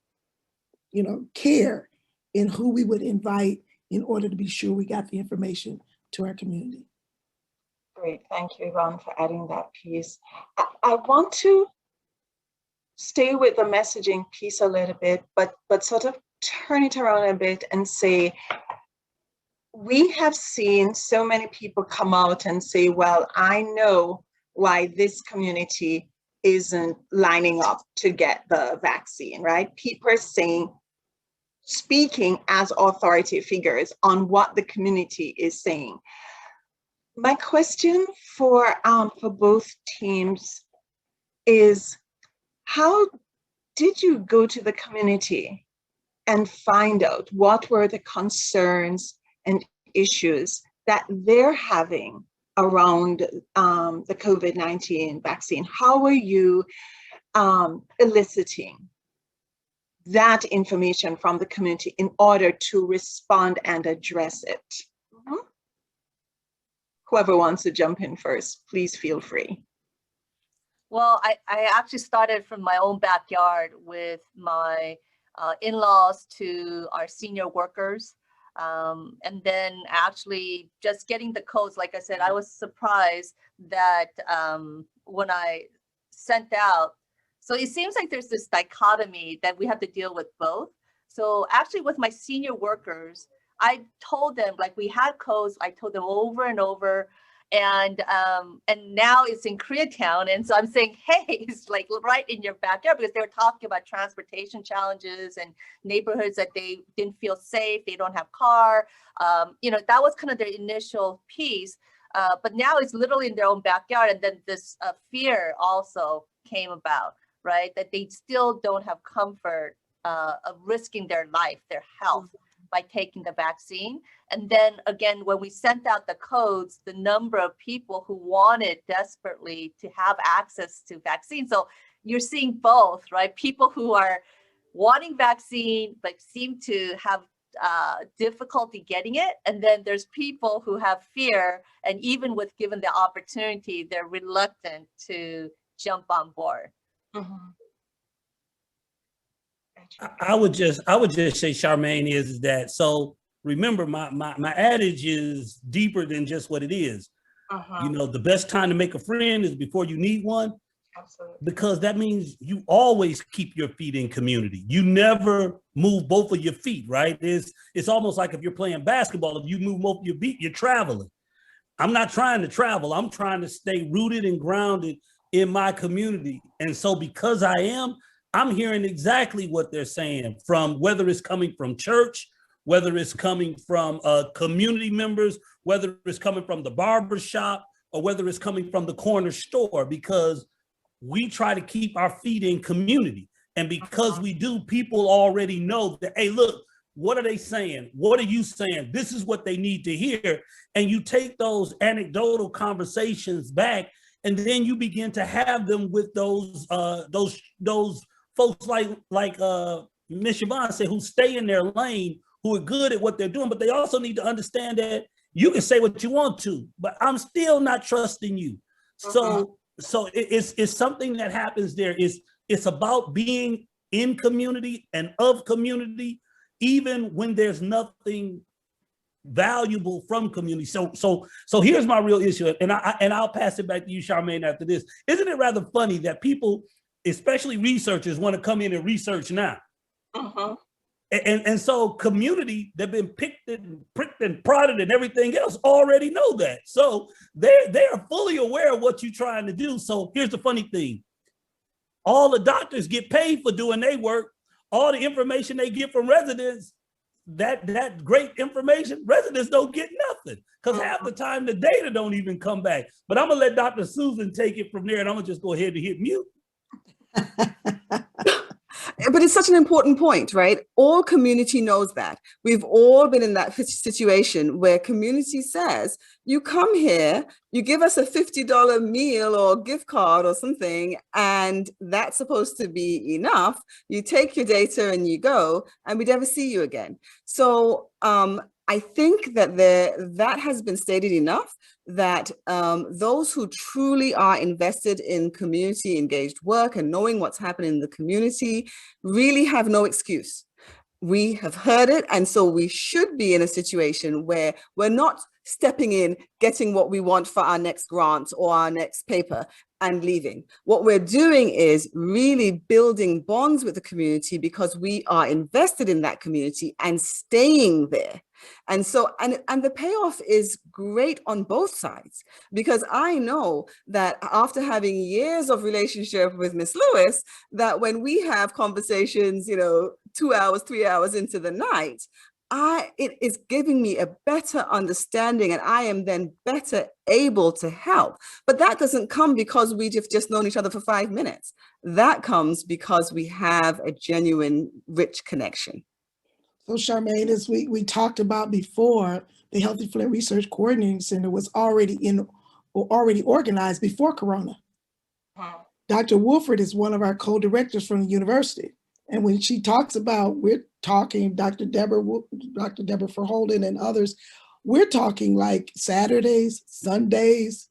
care in who we would invite in order to be sure we got the information to our community. Great, thank you, Yvonne, for adding that piece. I want to stay with the messaging piece a little bit, but sort of turn it around a bit and say, we have seen so many people come out and say, well, I know why this community isn't lining up to get the vaccine, right? People are saying, speaking as authority figures on what the community is saying. My question for both teams is, how did you go to the community and find out what were the concerns and issues that they're having around the COVID-19 vaccine? How are you eliciting that information from the community in order to respond and address it? Mm-hmm. Whoever wants to jump in first, please feel free. Well, I actually started from my own backyard with my in-laws to our senior workers. And then actually just getting the codes, like I said, I was surprised that when I sent out, so it seems like there's this dichotomy that we have to deal with both. So actually with my senior workers, I told them, like, we had codes, I told them over and over, and now it's in Koreatown. And so I'm saying, hey, it's like right in your backyard, because they were talking about transportation challenges and neighborhoods that they didn't feel safe, they don't have car. That was kind of their initial piece. But now it's literally in their own backyard. And then this fear also came about, right? That they still don't have comfort of risking their life, their health, by taking the vaccine. And then again, when we sent out the codes, the number of people who wanted desperately to have access to vaccine. So you're seeing both, right? People who are wanting vaccine, but seem to have difficulty getting it. And then there's people who have fear, and even with given the opportunity, they're reluctant to jump on board. Mm-hmm. I would just say, Charmaine, is that, so remember, my adage is deeper than just what it is. Uh-huh. The best time to make a friend is before you need one. Absolutely. Because that means you always keep your feet in community. You never move both of your feet, right? It's almost like if you're playing basketball, if you move both of your feet, you're traveling. I'm not trying to travel. I'm trying to stay rooted and grounded in my community. And so because I'm hearing exactly what they're saying, from whether it's coming from church, whether it's coming from community members, whether it's coming from the barber shop, or whether it's coming from the corner store, because we try to keep our feet in community. And because we do, people already know that, hey, look, what are they saying? What are you saying? This is what they need to hear. And you take those anecdotal conversations back, and then you begin to have them with those folks like Ms. Yvonne said, who stay in their lane, who are good at what they're doing, but they also need to understand that You can say what you want to, but I'm still not trusting you. So it's something that happens there. It's about being in community and of community, even when there's nothing valuable from community. So here's my real issue, and I'll pass it back to you, Charmaine, after this. Isn't it rather funny that people, especially researchers, want to come in and research now? And so community, they've been picked and pricked and prodded and everything else already know that. So they're fully aware of what you're trying to do. So here's the funny thing. All the doctors get paid for doing their work. All the information they get from residents, that great information, residents don't get nothing, because half the time the data don't even come back. But I'm gonna let Dr. Susan take it from there, and I'm gonna just go ahead and hit mute. But it's such an important point, right? All community knows that. We've all been in that situation where community says, you come here, you give us a $50 meal or gift card or something, and that's supposed to be enough. You take your data and you go, and we never see you again. So I think that that has been stated enough, that those who truly are invested in community engaged work and knowing what's happening in the community really have no excuse. We have heard it, and so we should be in a situation where we're not stepping in, getting what we want for our next grant or our next paper and leaving. What we're doing is really building bonds with the community because we are invested in that community and staying there. And so, and the payoff is great on both sides, because I know that after having years of relationship with Miss Lewis, that when we have conversations, 2 hours, 3 hours into the night, it is giving me a better understanding, and I am then better able to help. But that doesn't come because we've just known each other for 5 minutes. That comes because we have a genuine, rich connection. So Charmaine, as we talked about before, the Healthy Flint Research Coordinating Center was already organized before Corona. Dr. Wolford is one of our co-directors from the university. And when she talks about, we're talking, Dr. Deborah Verholden and others, we're talking like Saturdays, Sundays,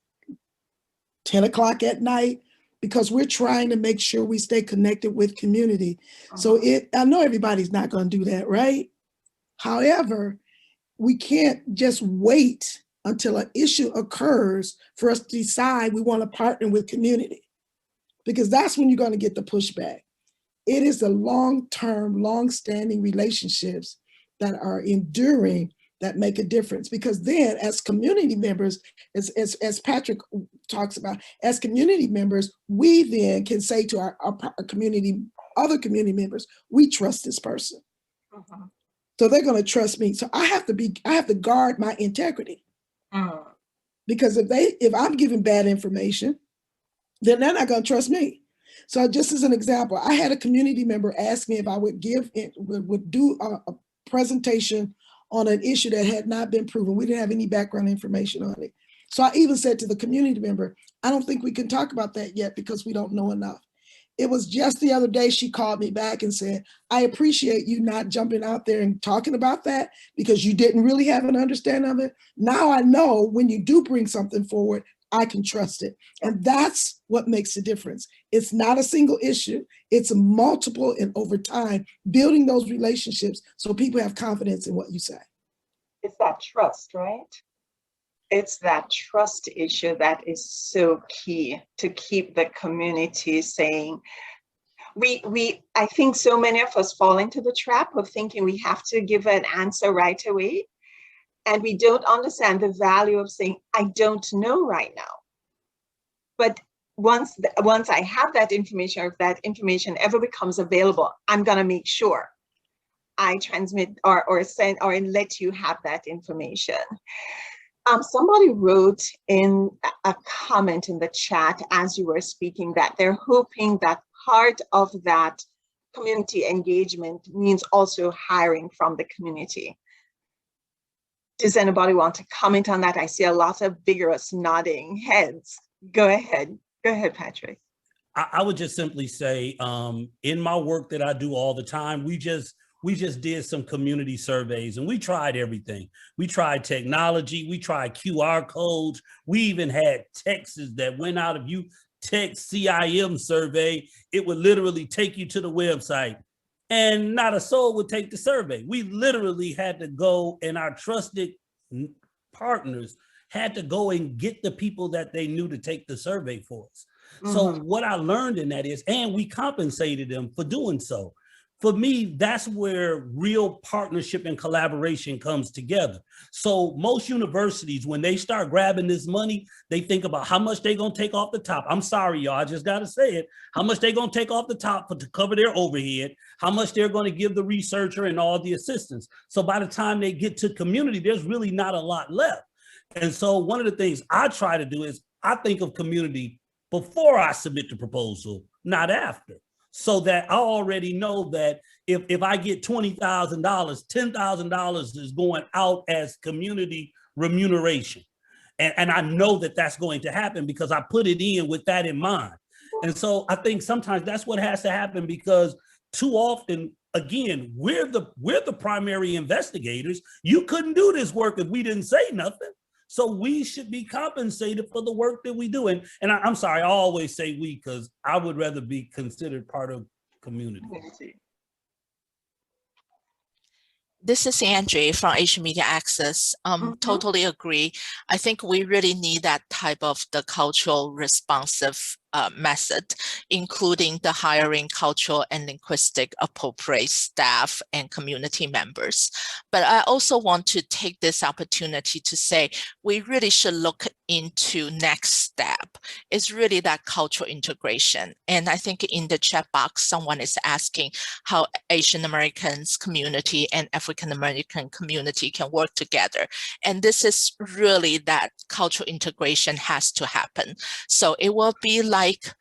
10 o'clock at night, because we're trying to make sure we stay connected with community. So I know everybody's not going to do that, right? However, we can't just wait until an issue occurs for us to decide we want to partner with community, because that's when you're going to get the pushback. It is the long-term, long-standing relationships that are enduring that make a difference. Because then as community members, as Patrick talks about, as community members, we then can say to our community, other community members, we trust this person. So they're going to trust me. So I have to guard my integrity. Because if I'm giving bad information, then they're not going to trust me. So just as an example, I had a community member ask me if I would do a presentation on an issue that had not been proven. We didn't have any background information on it. So I even said to the community member, I don't think we can talk about that yet because we don't know enough. It was just the other day she called me back and said, I appreciate you not jumping out there and talking about that because you didn't really have an understanding of it. Now I know when you do bring something forward, I can trust it. And that's what makes the difference. It's not a single issue. It's multiple, and over time, building those relationships so people have confidence in what you say. It's that trust, right? It's that trust issue that is so key to keep the community saying, I think so many of us fall into the trap of thinking we have to give an answer right away. And we don't understand the value of saying, I don't know right now. But once I have that information, or if that information ever becomes available, I'm going to make sure I transmit or send or let you have that information. Somebody wrote in a comment in the chat as you were speaking that they're hoping that part of that community engagement means also hiring from the community. Does anybody want to comment on that? I see a lot of vigorous nodding heads. Go ahead, Patrick. I would just simply say, in my work that I do all the time, we just we just did some community surveys and we tried everything. We tried technology, we tried QR codes, we even had texts that went out. If you text CIM survey, it would literally take you to the website and not a soul would take the survey. We literally had to go, and our trusted partners had to go and get the people that they knew to take the survey for us. So what I learned in that is, and we compensated them for doing so. For me, that's where real partnership and collaboration comes together. So most universities, when they start grabbing this money, they think about how much they're going to take off the top. I'm sorry, y'all, I just got to say it. How much they're going to take off the top to cover their overhead, how much they're going to give the researcher and all the assistants. So by the time they get to community, there's really not a lot left. And so one of the things I try to do is I think of community before I submit the proposal, not after. So that I already know that if I get $20,000, $10,000 is going out as community remuneration. And I know that that's going to happen because I put it in with that in mind. And so I think sometimes that's what has to happen, because too often, again, we're the primary investigators. You couldn't do this work if we didn't say nothing. So we should be compensated for the work that we do. And I'm sorry, I always say we, because I would rather be considered part of community. This is Angie from Asian Media Access. Totally agree. I think we really need that type of the cultural responsive method, including the hiring cultural and linguistic appropriate staff and community members. But I also want to take this opportunity to say we really should look into next step. It's really that cultural integration. And I think in the chat box, someone is asking how Asian Americans community and African American community can work together. And this is really that cultural integration has to happen. So it will be like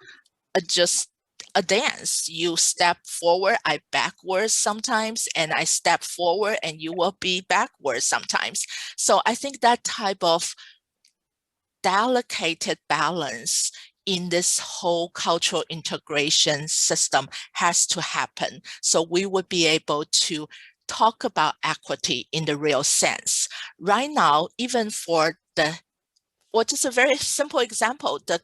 just a dance. You step forward, I backwards sometimes, and I step forward and you will be backwards sometimes. So I think that type of delicate balance in this whole cultural integration system has to happen. So we would be able to talk about equity in the real sense. Right now, even for just a very simple example, the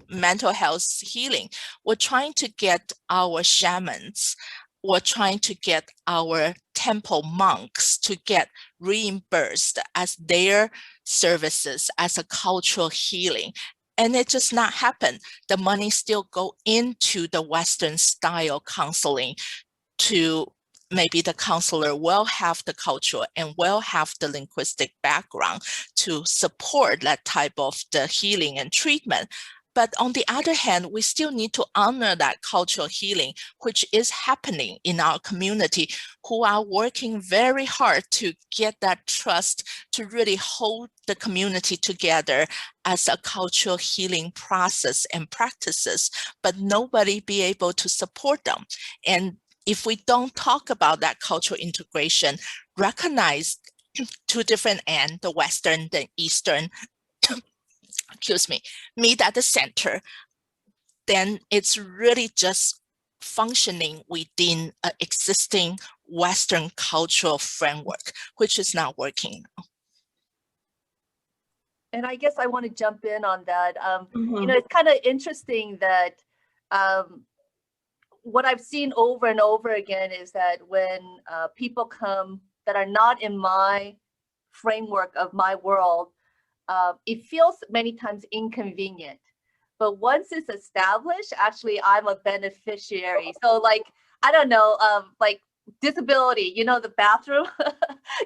mental health healing, we're trying to get our shamans, we're trying to get our temple monks to get reimbursed as their services as a cultural healing. And it just not happen. The money still go into the Western style counseling to maybe the counselor will have the cultural and will have the linguistic background to support that type of the healing and treatment. But on the other hand, we still need to honor that cultural healing, which is happening in our community, who are working very hard to get that trust to really hold the community together as a cultural healing process and practices, but nobody be able to support them. And if we don't talk about that cultural integration, recognize two different ends, the Western, the Eastern, excuse me, meet at the center, then it's really just functioning within an existing Western cultural framework, which is not working. And I guess I want to jump in on that. You know, it's kind of interesting that what I've seen over and over again is that when people come that are not in my framework of my world, it feels many times inconvenient. But once it's established, actually, I'm a beneficiary. So like, I don't know, like disability, you know, the bathroom,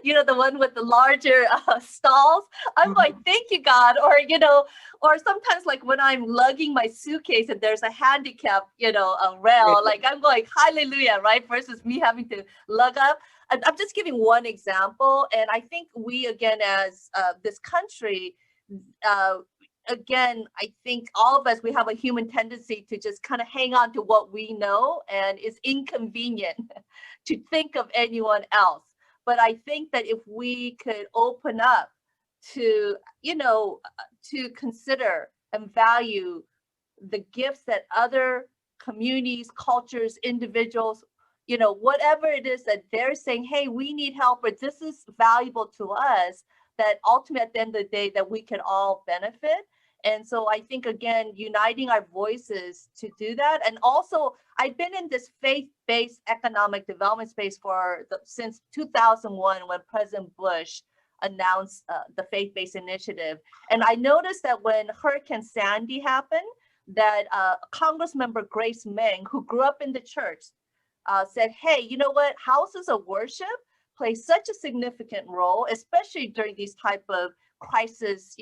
you know, the one with the larger stalls. I'm like, thank you, God. Or, you know, or sometimes like when I'm lugging my suitcase and there's a handicap, you know, a rail, like I'm going, hallelujah, right? Versus me having to lug up. I'm just giving one example. And I think we, again, as this country, again, I think all of us, we have a human tendency to just kind of hang on to what we know, and it's inconvenient to think of anyone else. But I think that if we could open up to, you know, to consider and value the gifts that other communities, cultures, individuals, whatever it is that they're saying, hey, we need help, or this is valuable to us, that ultimately at the end of the day that we can all benefit. And so I think, again, uniting our voices to do that. And also, I've been in this faith-based economic development space since 2001, when President Bush announced the faith-based initiative. And I noticed that when Hurricane Sandy happened, that Congressmember Grace Meng, who grew up in the church, said, hey, you know what? Houses of worship play such a significant role, especially during these type of crisis,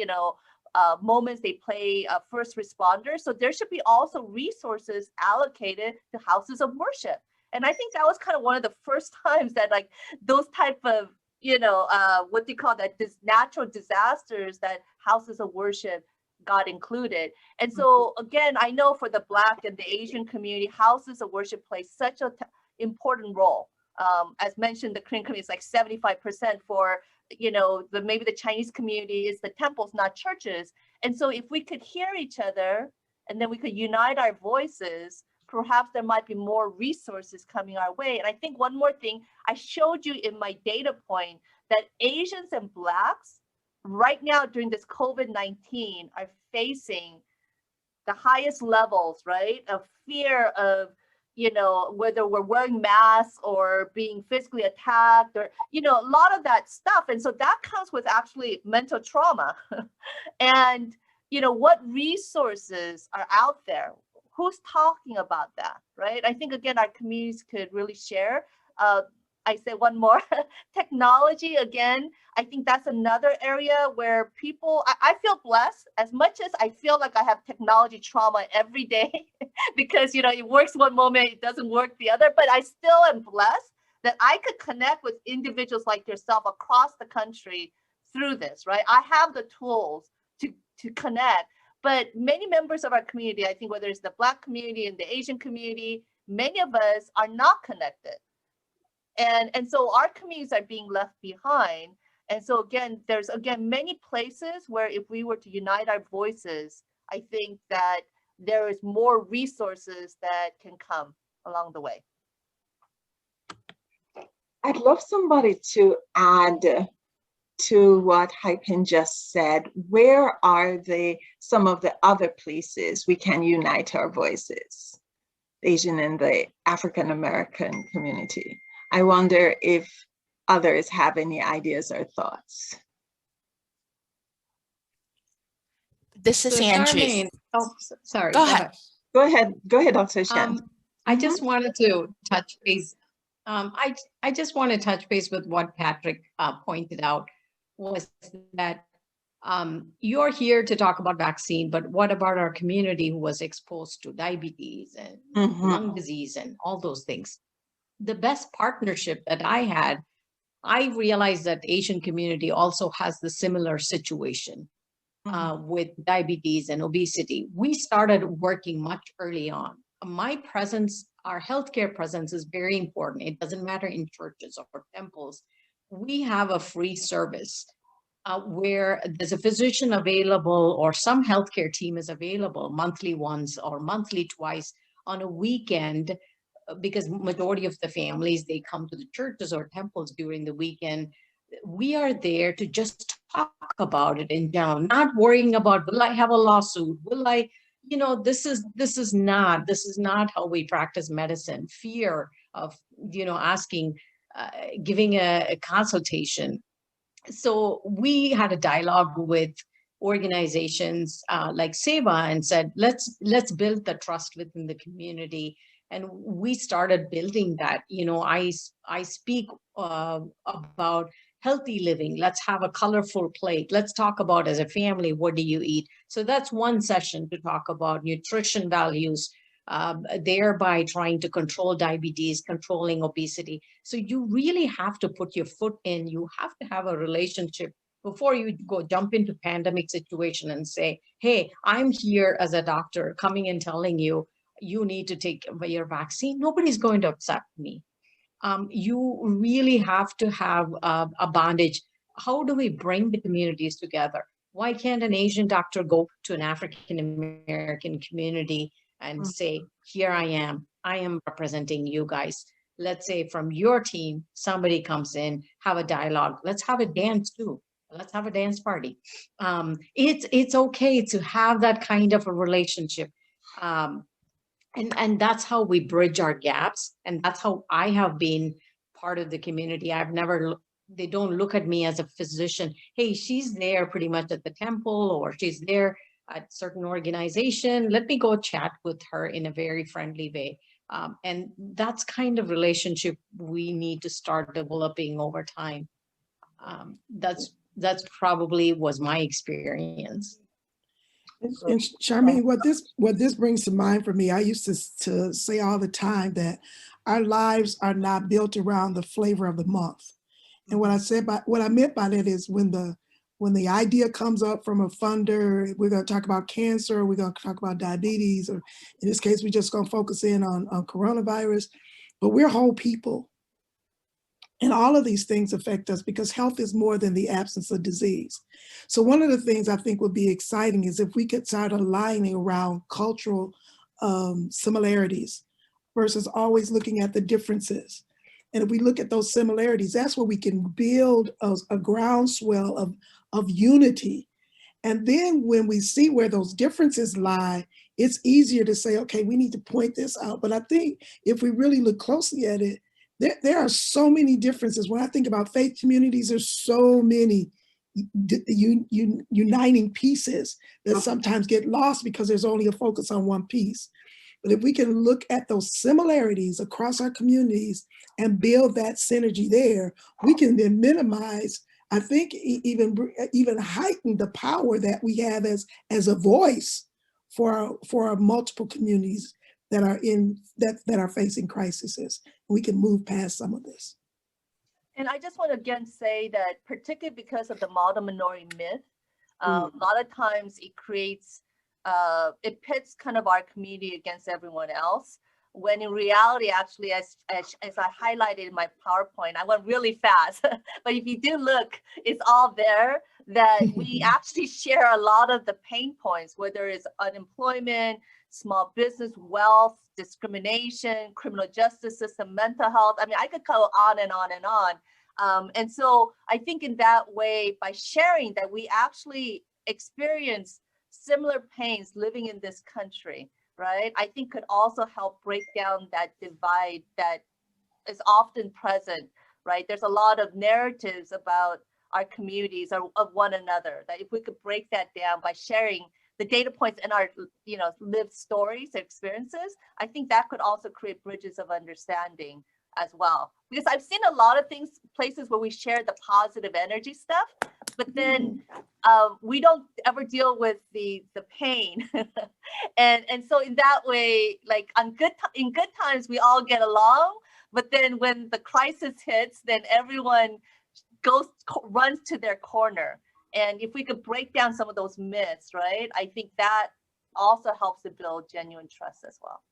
moments. They play first responders. So there should be also resources allocated to houses of worship. And I think that was kind of one of the first times that like those type of, what do you call that, natural disasters, that houses of worship got included. And so again, I know for the Black and the Asian community, houses of worship play such an important role. As mentioned, the Korean community is like 75%. For maybe the Chinese community is the temples, not churches. And so if we could hear each other, and then we could unite our voices, perhaps there might be more resources coming our way. And I think one more thing, I showed you in my data point that Asians and Blacks right now during this COVID-19 are facing the highest levels, right, of fear of, whether we're wearing masks or being physically attacked, or, a lot of that stuff. And so that comes with actually mental trauma. And, what resources are out there? Who's talking about that, right? I think, again, our communities could really share. I say one more, technology, again, I think that's another area where people, I feel blessed, as much as I feel like I have technology trauma every day because, it works one moment, it doesn't work the other, but I still am blessed that I could connect with individuals like yourself across the country through this, right? I have the tools to connect, but many members of our community, I think whether it's the Black community and the Asian community, many of us are not connected. And so our communities are being left behind. And so again, there's many places where if we were to unite our voices, I think that there is more resources that can come along the way. I'd love somebody to add to what Haipin just said. Where are some of the other places we can unite our voices? The Asian and the African American community. I wonder if others have any ideas or thoughts. This is Angie. Oh, sorry. Go ahead. Go ahead, Dr. Shen. I just wanted to touch base. I just want to touch base with what Patrick pointed out, was that you're here to talk about vaccine, but what about our community who was exposed to diabetes and lung disease and all those things? The best partnership that I had, I realized that the Asian community also has the similar situation with diabetes and obesity. We started working much early on. My presence, our healthcare presence is very important. It doesn't matter in churches or temples. We have a free service where there's a physician available, or some healthcare team is available monthly once or monthly twice on a weekend, because majority of the families, they come to the churches or temples during the weekend. We are there to just talk about it in general, not worrying about, will I have a lawsuit? Will I, this is not how we practice medicine. Fear of, asking, giving a consultation. So we had a dialogue with organizations like Seva and said, let's build the trust within the community. And we started building that. I speak about healthy living. Let's have a colorful plate. Let's talk about, as a family, what do you eat? So that's one session to talk about nutrition values, thereby trying to control diabetes, controlling obesity. So you really have to put your foot in. You have to have a relationship before you go jump into pandemic situation and say, hey, I'm here as a doctor coming and telling you, you need to take your vaccine. Nobody's going to accept me. You really have to have a bondage. How do we bring the communities together? Why can't an Asian doctor go to an African American community and say, here I am representing you guys? let's say from your team, somebody comes in, have a dialogue, let's have a dance too. Let's have a dance party. It's okay to have that kind of a relationship. And that's how we bridge our gaps. And that's how I have been part of the community. They don't look at me as a physician. Hey, she's there pretty much at the temple, or she's there at certain organization. Let me go chat with her in a very friendly way. And that's kind of relationship we need to start developing over time. That's probably was my experience. And Charmaine, what this brings to mind for me, I used to say all the time that our lives are not built around the flavor of the month. And what I meant by that is when the idea comes up from a funder, we're going to talk about cancer, we're going to talk about diabetes, or in this case, we're just going to focus in on coronavirus, but we're whole people. And all of these things affect us because health is more than the absence of disease. So one of the things I think would be exciting is if we could start aligning around cultural similarities versus always looking at the differences. And if we look at those similarities, that's where we can build a groundswell of unity. And then when we see where those differences lie, it's easier to say, okay, we need to point this out. But I think if we really look closely at it, there are so many differences. When I think about faith communities, there's so many uniting pieces that sometimes get lost because there's only a focus on one piece. But if we can look at those similarities across our communities and build that synergy there, we can then minimize, I think, even heighten the power that we have as a voice for our multiple communities that are facing crises. We can move past some of this. And I just want to again say that, particularly because of the model minority myth, a lot of times it creates, it pits kind of our community against everyone else. When in reality, actually, as I highlighted in my PowerPoint, I went really fast, but if you do look, it's all there, that we actually share a lot of the pain points, whether it's unemployment, small business, wealth, discrimination, criminal justice system, mental health. I mean, I could go on and on and on. And so I think in that way, by sharing that we actually experience similar pains living in this country, right? I think could also help break down that divide that is often present, right? There's a lot of narratives about our communities or of one another, that if we could break that down by sharing the data points in our, lived stories, experiences, I think that could also create bridges of understanding as well. Because I've seen a lot of things, places where we share the positive energy stuff, but then we don't ever deal with the pain. and so in that way, like in good times, we all get along, but then when the crisis hits, then everyone runs to their corner. And if we could break down some of those myths, right, I think that also helps to build genuine trust as well.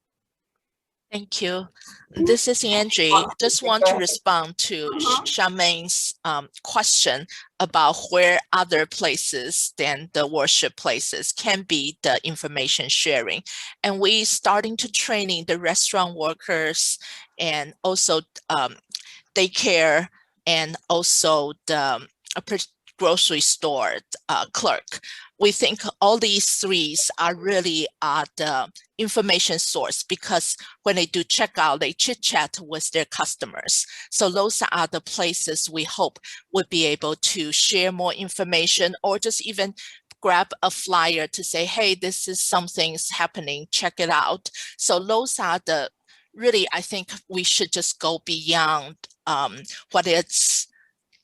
Thank you. This is Angie. Just want to respond to Charmaine's question about where other places than the worship places can be the information sharing. And we starting to training the restaurant workers and also daycare and also the grocery store clerk. We think all these three are really the information source, because when they do checkout, they chit chat with their customers. So those are the places we hope would be able to share more information, or just even grab a flyer to say, hey, this is something's happening, check it out. So those are the really, I think we should just go beyond what it's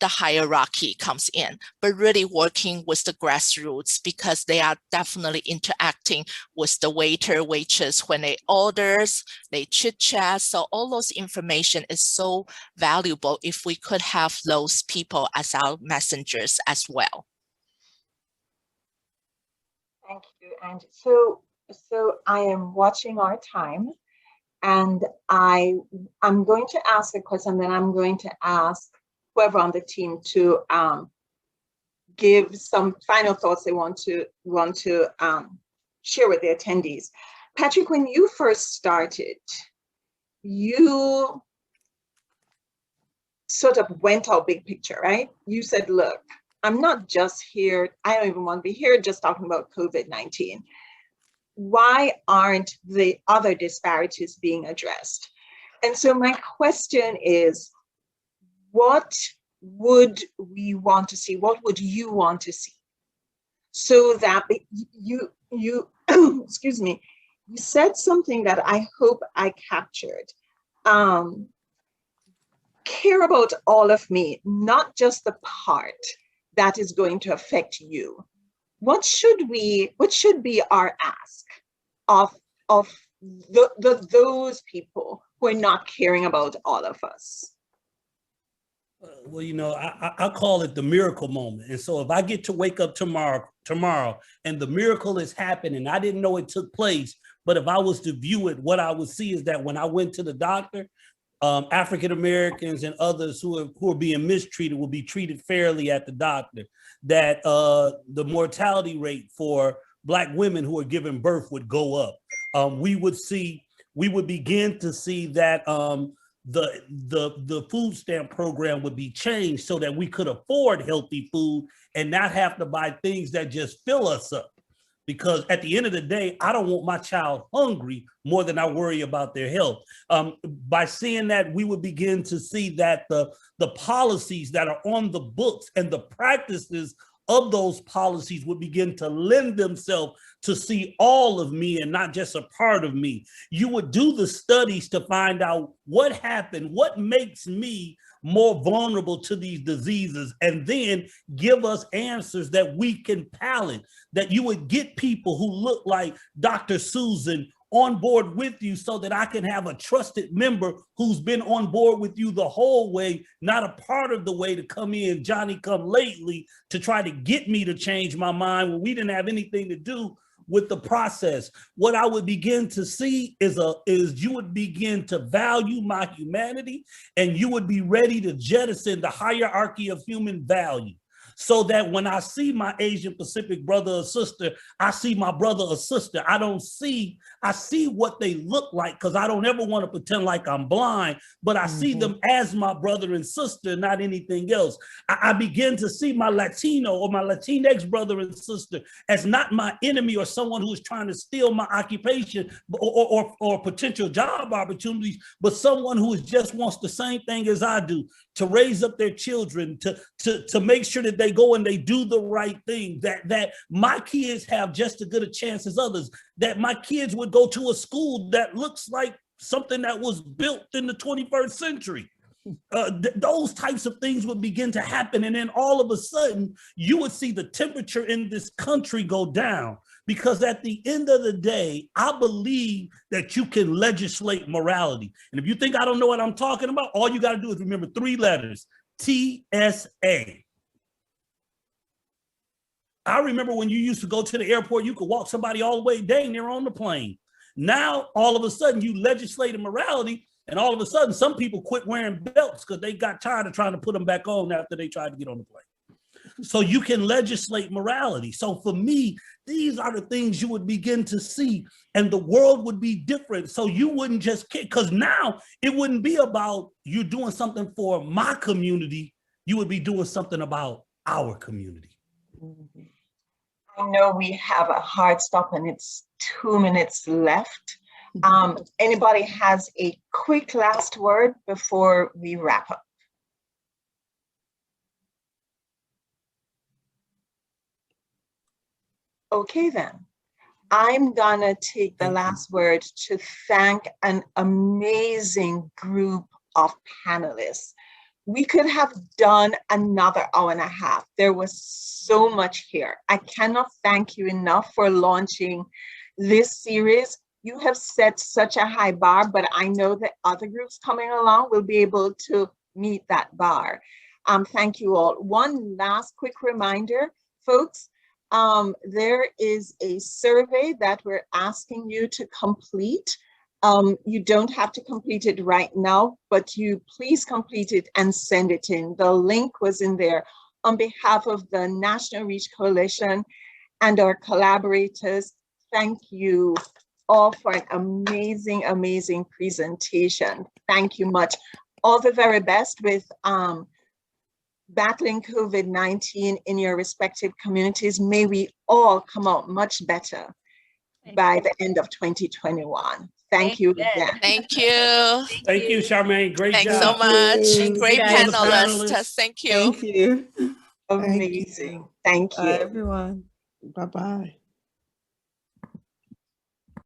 the hierarchy comes in, but really working with the grassroots, because they are definitely interacting with the waiter, waitress when they orders, they chit chat. So all those information is so valuable if we could have those people as our messengers as well. Thank you, and so I am watching our time, and I'm going to ask a question, then I'm going to ask whoever on the team to give some final thoughts they want to share with the attendees. Patrick, when you first started, you sort of went out big picture, right? You said, look, I'm not just here, I don't even want to be here just talking about COVID-19. Why aren't the other disparities being addressed? And so my question is, what would we want to see? What would you want to see? So that you excuse me, you said something that I hope I captured. Care about all of me, not just the part that is going to affect you. What should be our ask of those people who are not caring about all of us? Well, you know, I call it the miracle moment. And so if I get to wake up tomorrow and the miracle is happening, I didn't know it took place, but if I was to view it, what I would see is that when I went to the doctor, African-Americans and others who are being mistreated will be treated fairly at the doctor, that the mortality rate for Black women who are giving birth would go up. We would begin to see that the food stamp program would be changed so that we could afford healthy food and not have to buy things that just fill us up. Because at the end of the day, I don't want my child hungry more than I worry about their health. By seeing that, we would begin to see that the policies that are on the books and the practices of those policies would begin to lend themselves to see all of me and not just a part of me. You would do the studies to find out what happened, what makes me more vulnerable to these diseases, and then give us answers that we can palate, that you would get people who look like Dr. Susan on board with you so that I can have a trusted member who's been on board with you the whole way, not a part of the way to come in, Johnny come lately, to try to get me to change my mind when we didn't have anything to do with the process. What I would begin to see is you would begin to value my humanity, and you would be ready to jettison the hierarchy of human value. So that when I see my Asian Pacific brother or sister, I see my brother or sister. I see what they look like, because I don't ever want to pretend like I'm blind, but I see them as my brother and sister, not anything else. I begin to see my Latino or my Latinx brother and sister as not my enemy or someone who is trying to steal my occupation or potential job opportunities, but someone who just wants the same thing as I do, to raise up their children, to make sure that they go and they do the right thing, that my kids have just as good a chance as others, that my kids would go to a school that looks like something that was built in the 21st century. Those types of things would begin to happen. And then all of a sudden, you would see the temperature in this country go down. Because at the end of the day, I believe that you can legislate morality. And if you think I don't know what I'm talking about, all you got to do is remember 3 letters, TSA. I remember when you used to go to the airport, you could walk somebody all the way dang near on the plane. Now, all of a sudden, you legislate morality, and all of a sudden, some people quit wearing belts because they got tired of trying to put them back on after they tried to get on the plane. So you can legislate morality. So for me, these are the things you would begin to see, and the world would be different. So you wouldn't just care, because now it wouldn't be about you doing something for my community. You would be doing something about our community. I know we have a hard stop and it's 2 minutes left. Anybody has a quick last word before we wrap up? Okay, then. I'm gonna take the last word to thank an amazing group of panelists. We could have done another hour and a half. There was so much here. I cannot thank you enough for launching this series. You have set such a high bar, but I know that other groups coming along will be able to meet that bar. Thank you all. One last quick reminder, folks, there is a survey that we're asking you to complete. You don't have to complete it right now, but you please complete it and send it in. The link was in there. On behalf of the National Reach Coalition and our collaborators, thank you all for an amazing, amazing presentation. Thank you much. all the very best with battling COVID-19 in your respective communities. May we all come out much better by the end of 2021. Thank you again. Thank you. Thank you, Charmaine. Great Thanks job. so much. you. Great Thank you, panelists. panelists. Thank you. Thank you. Amazing. Thank Bye, you. everyone. Bye-bye.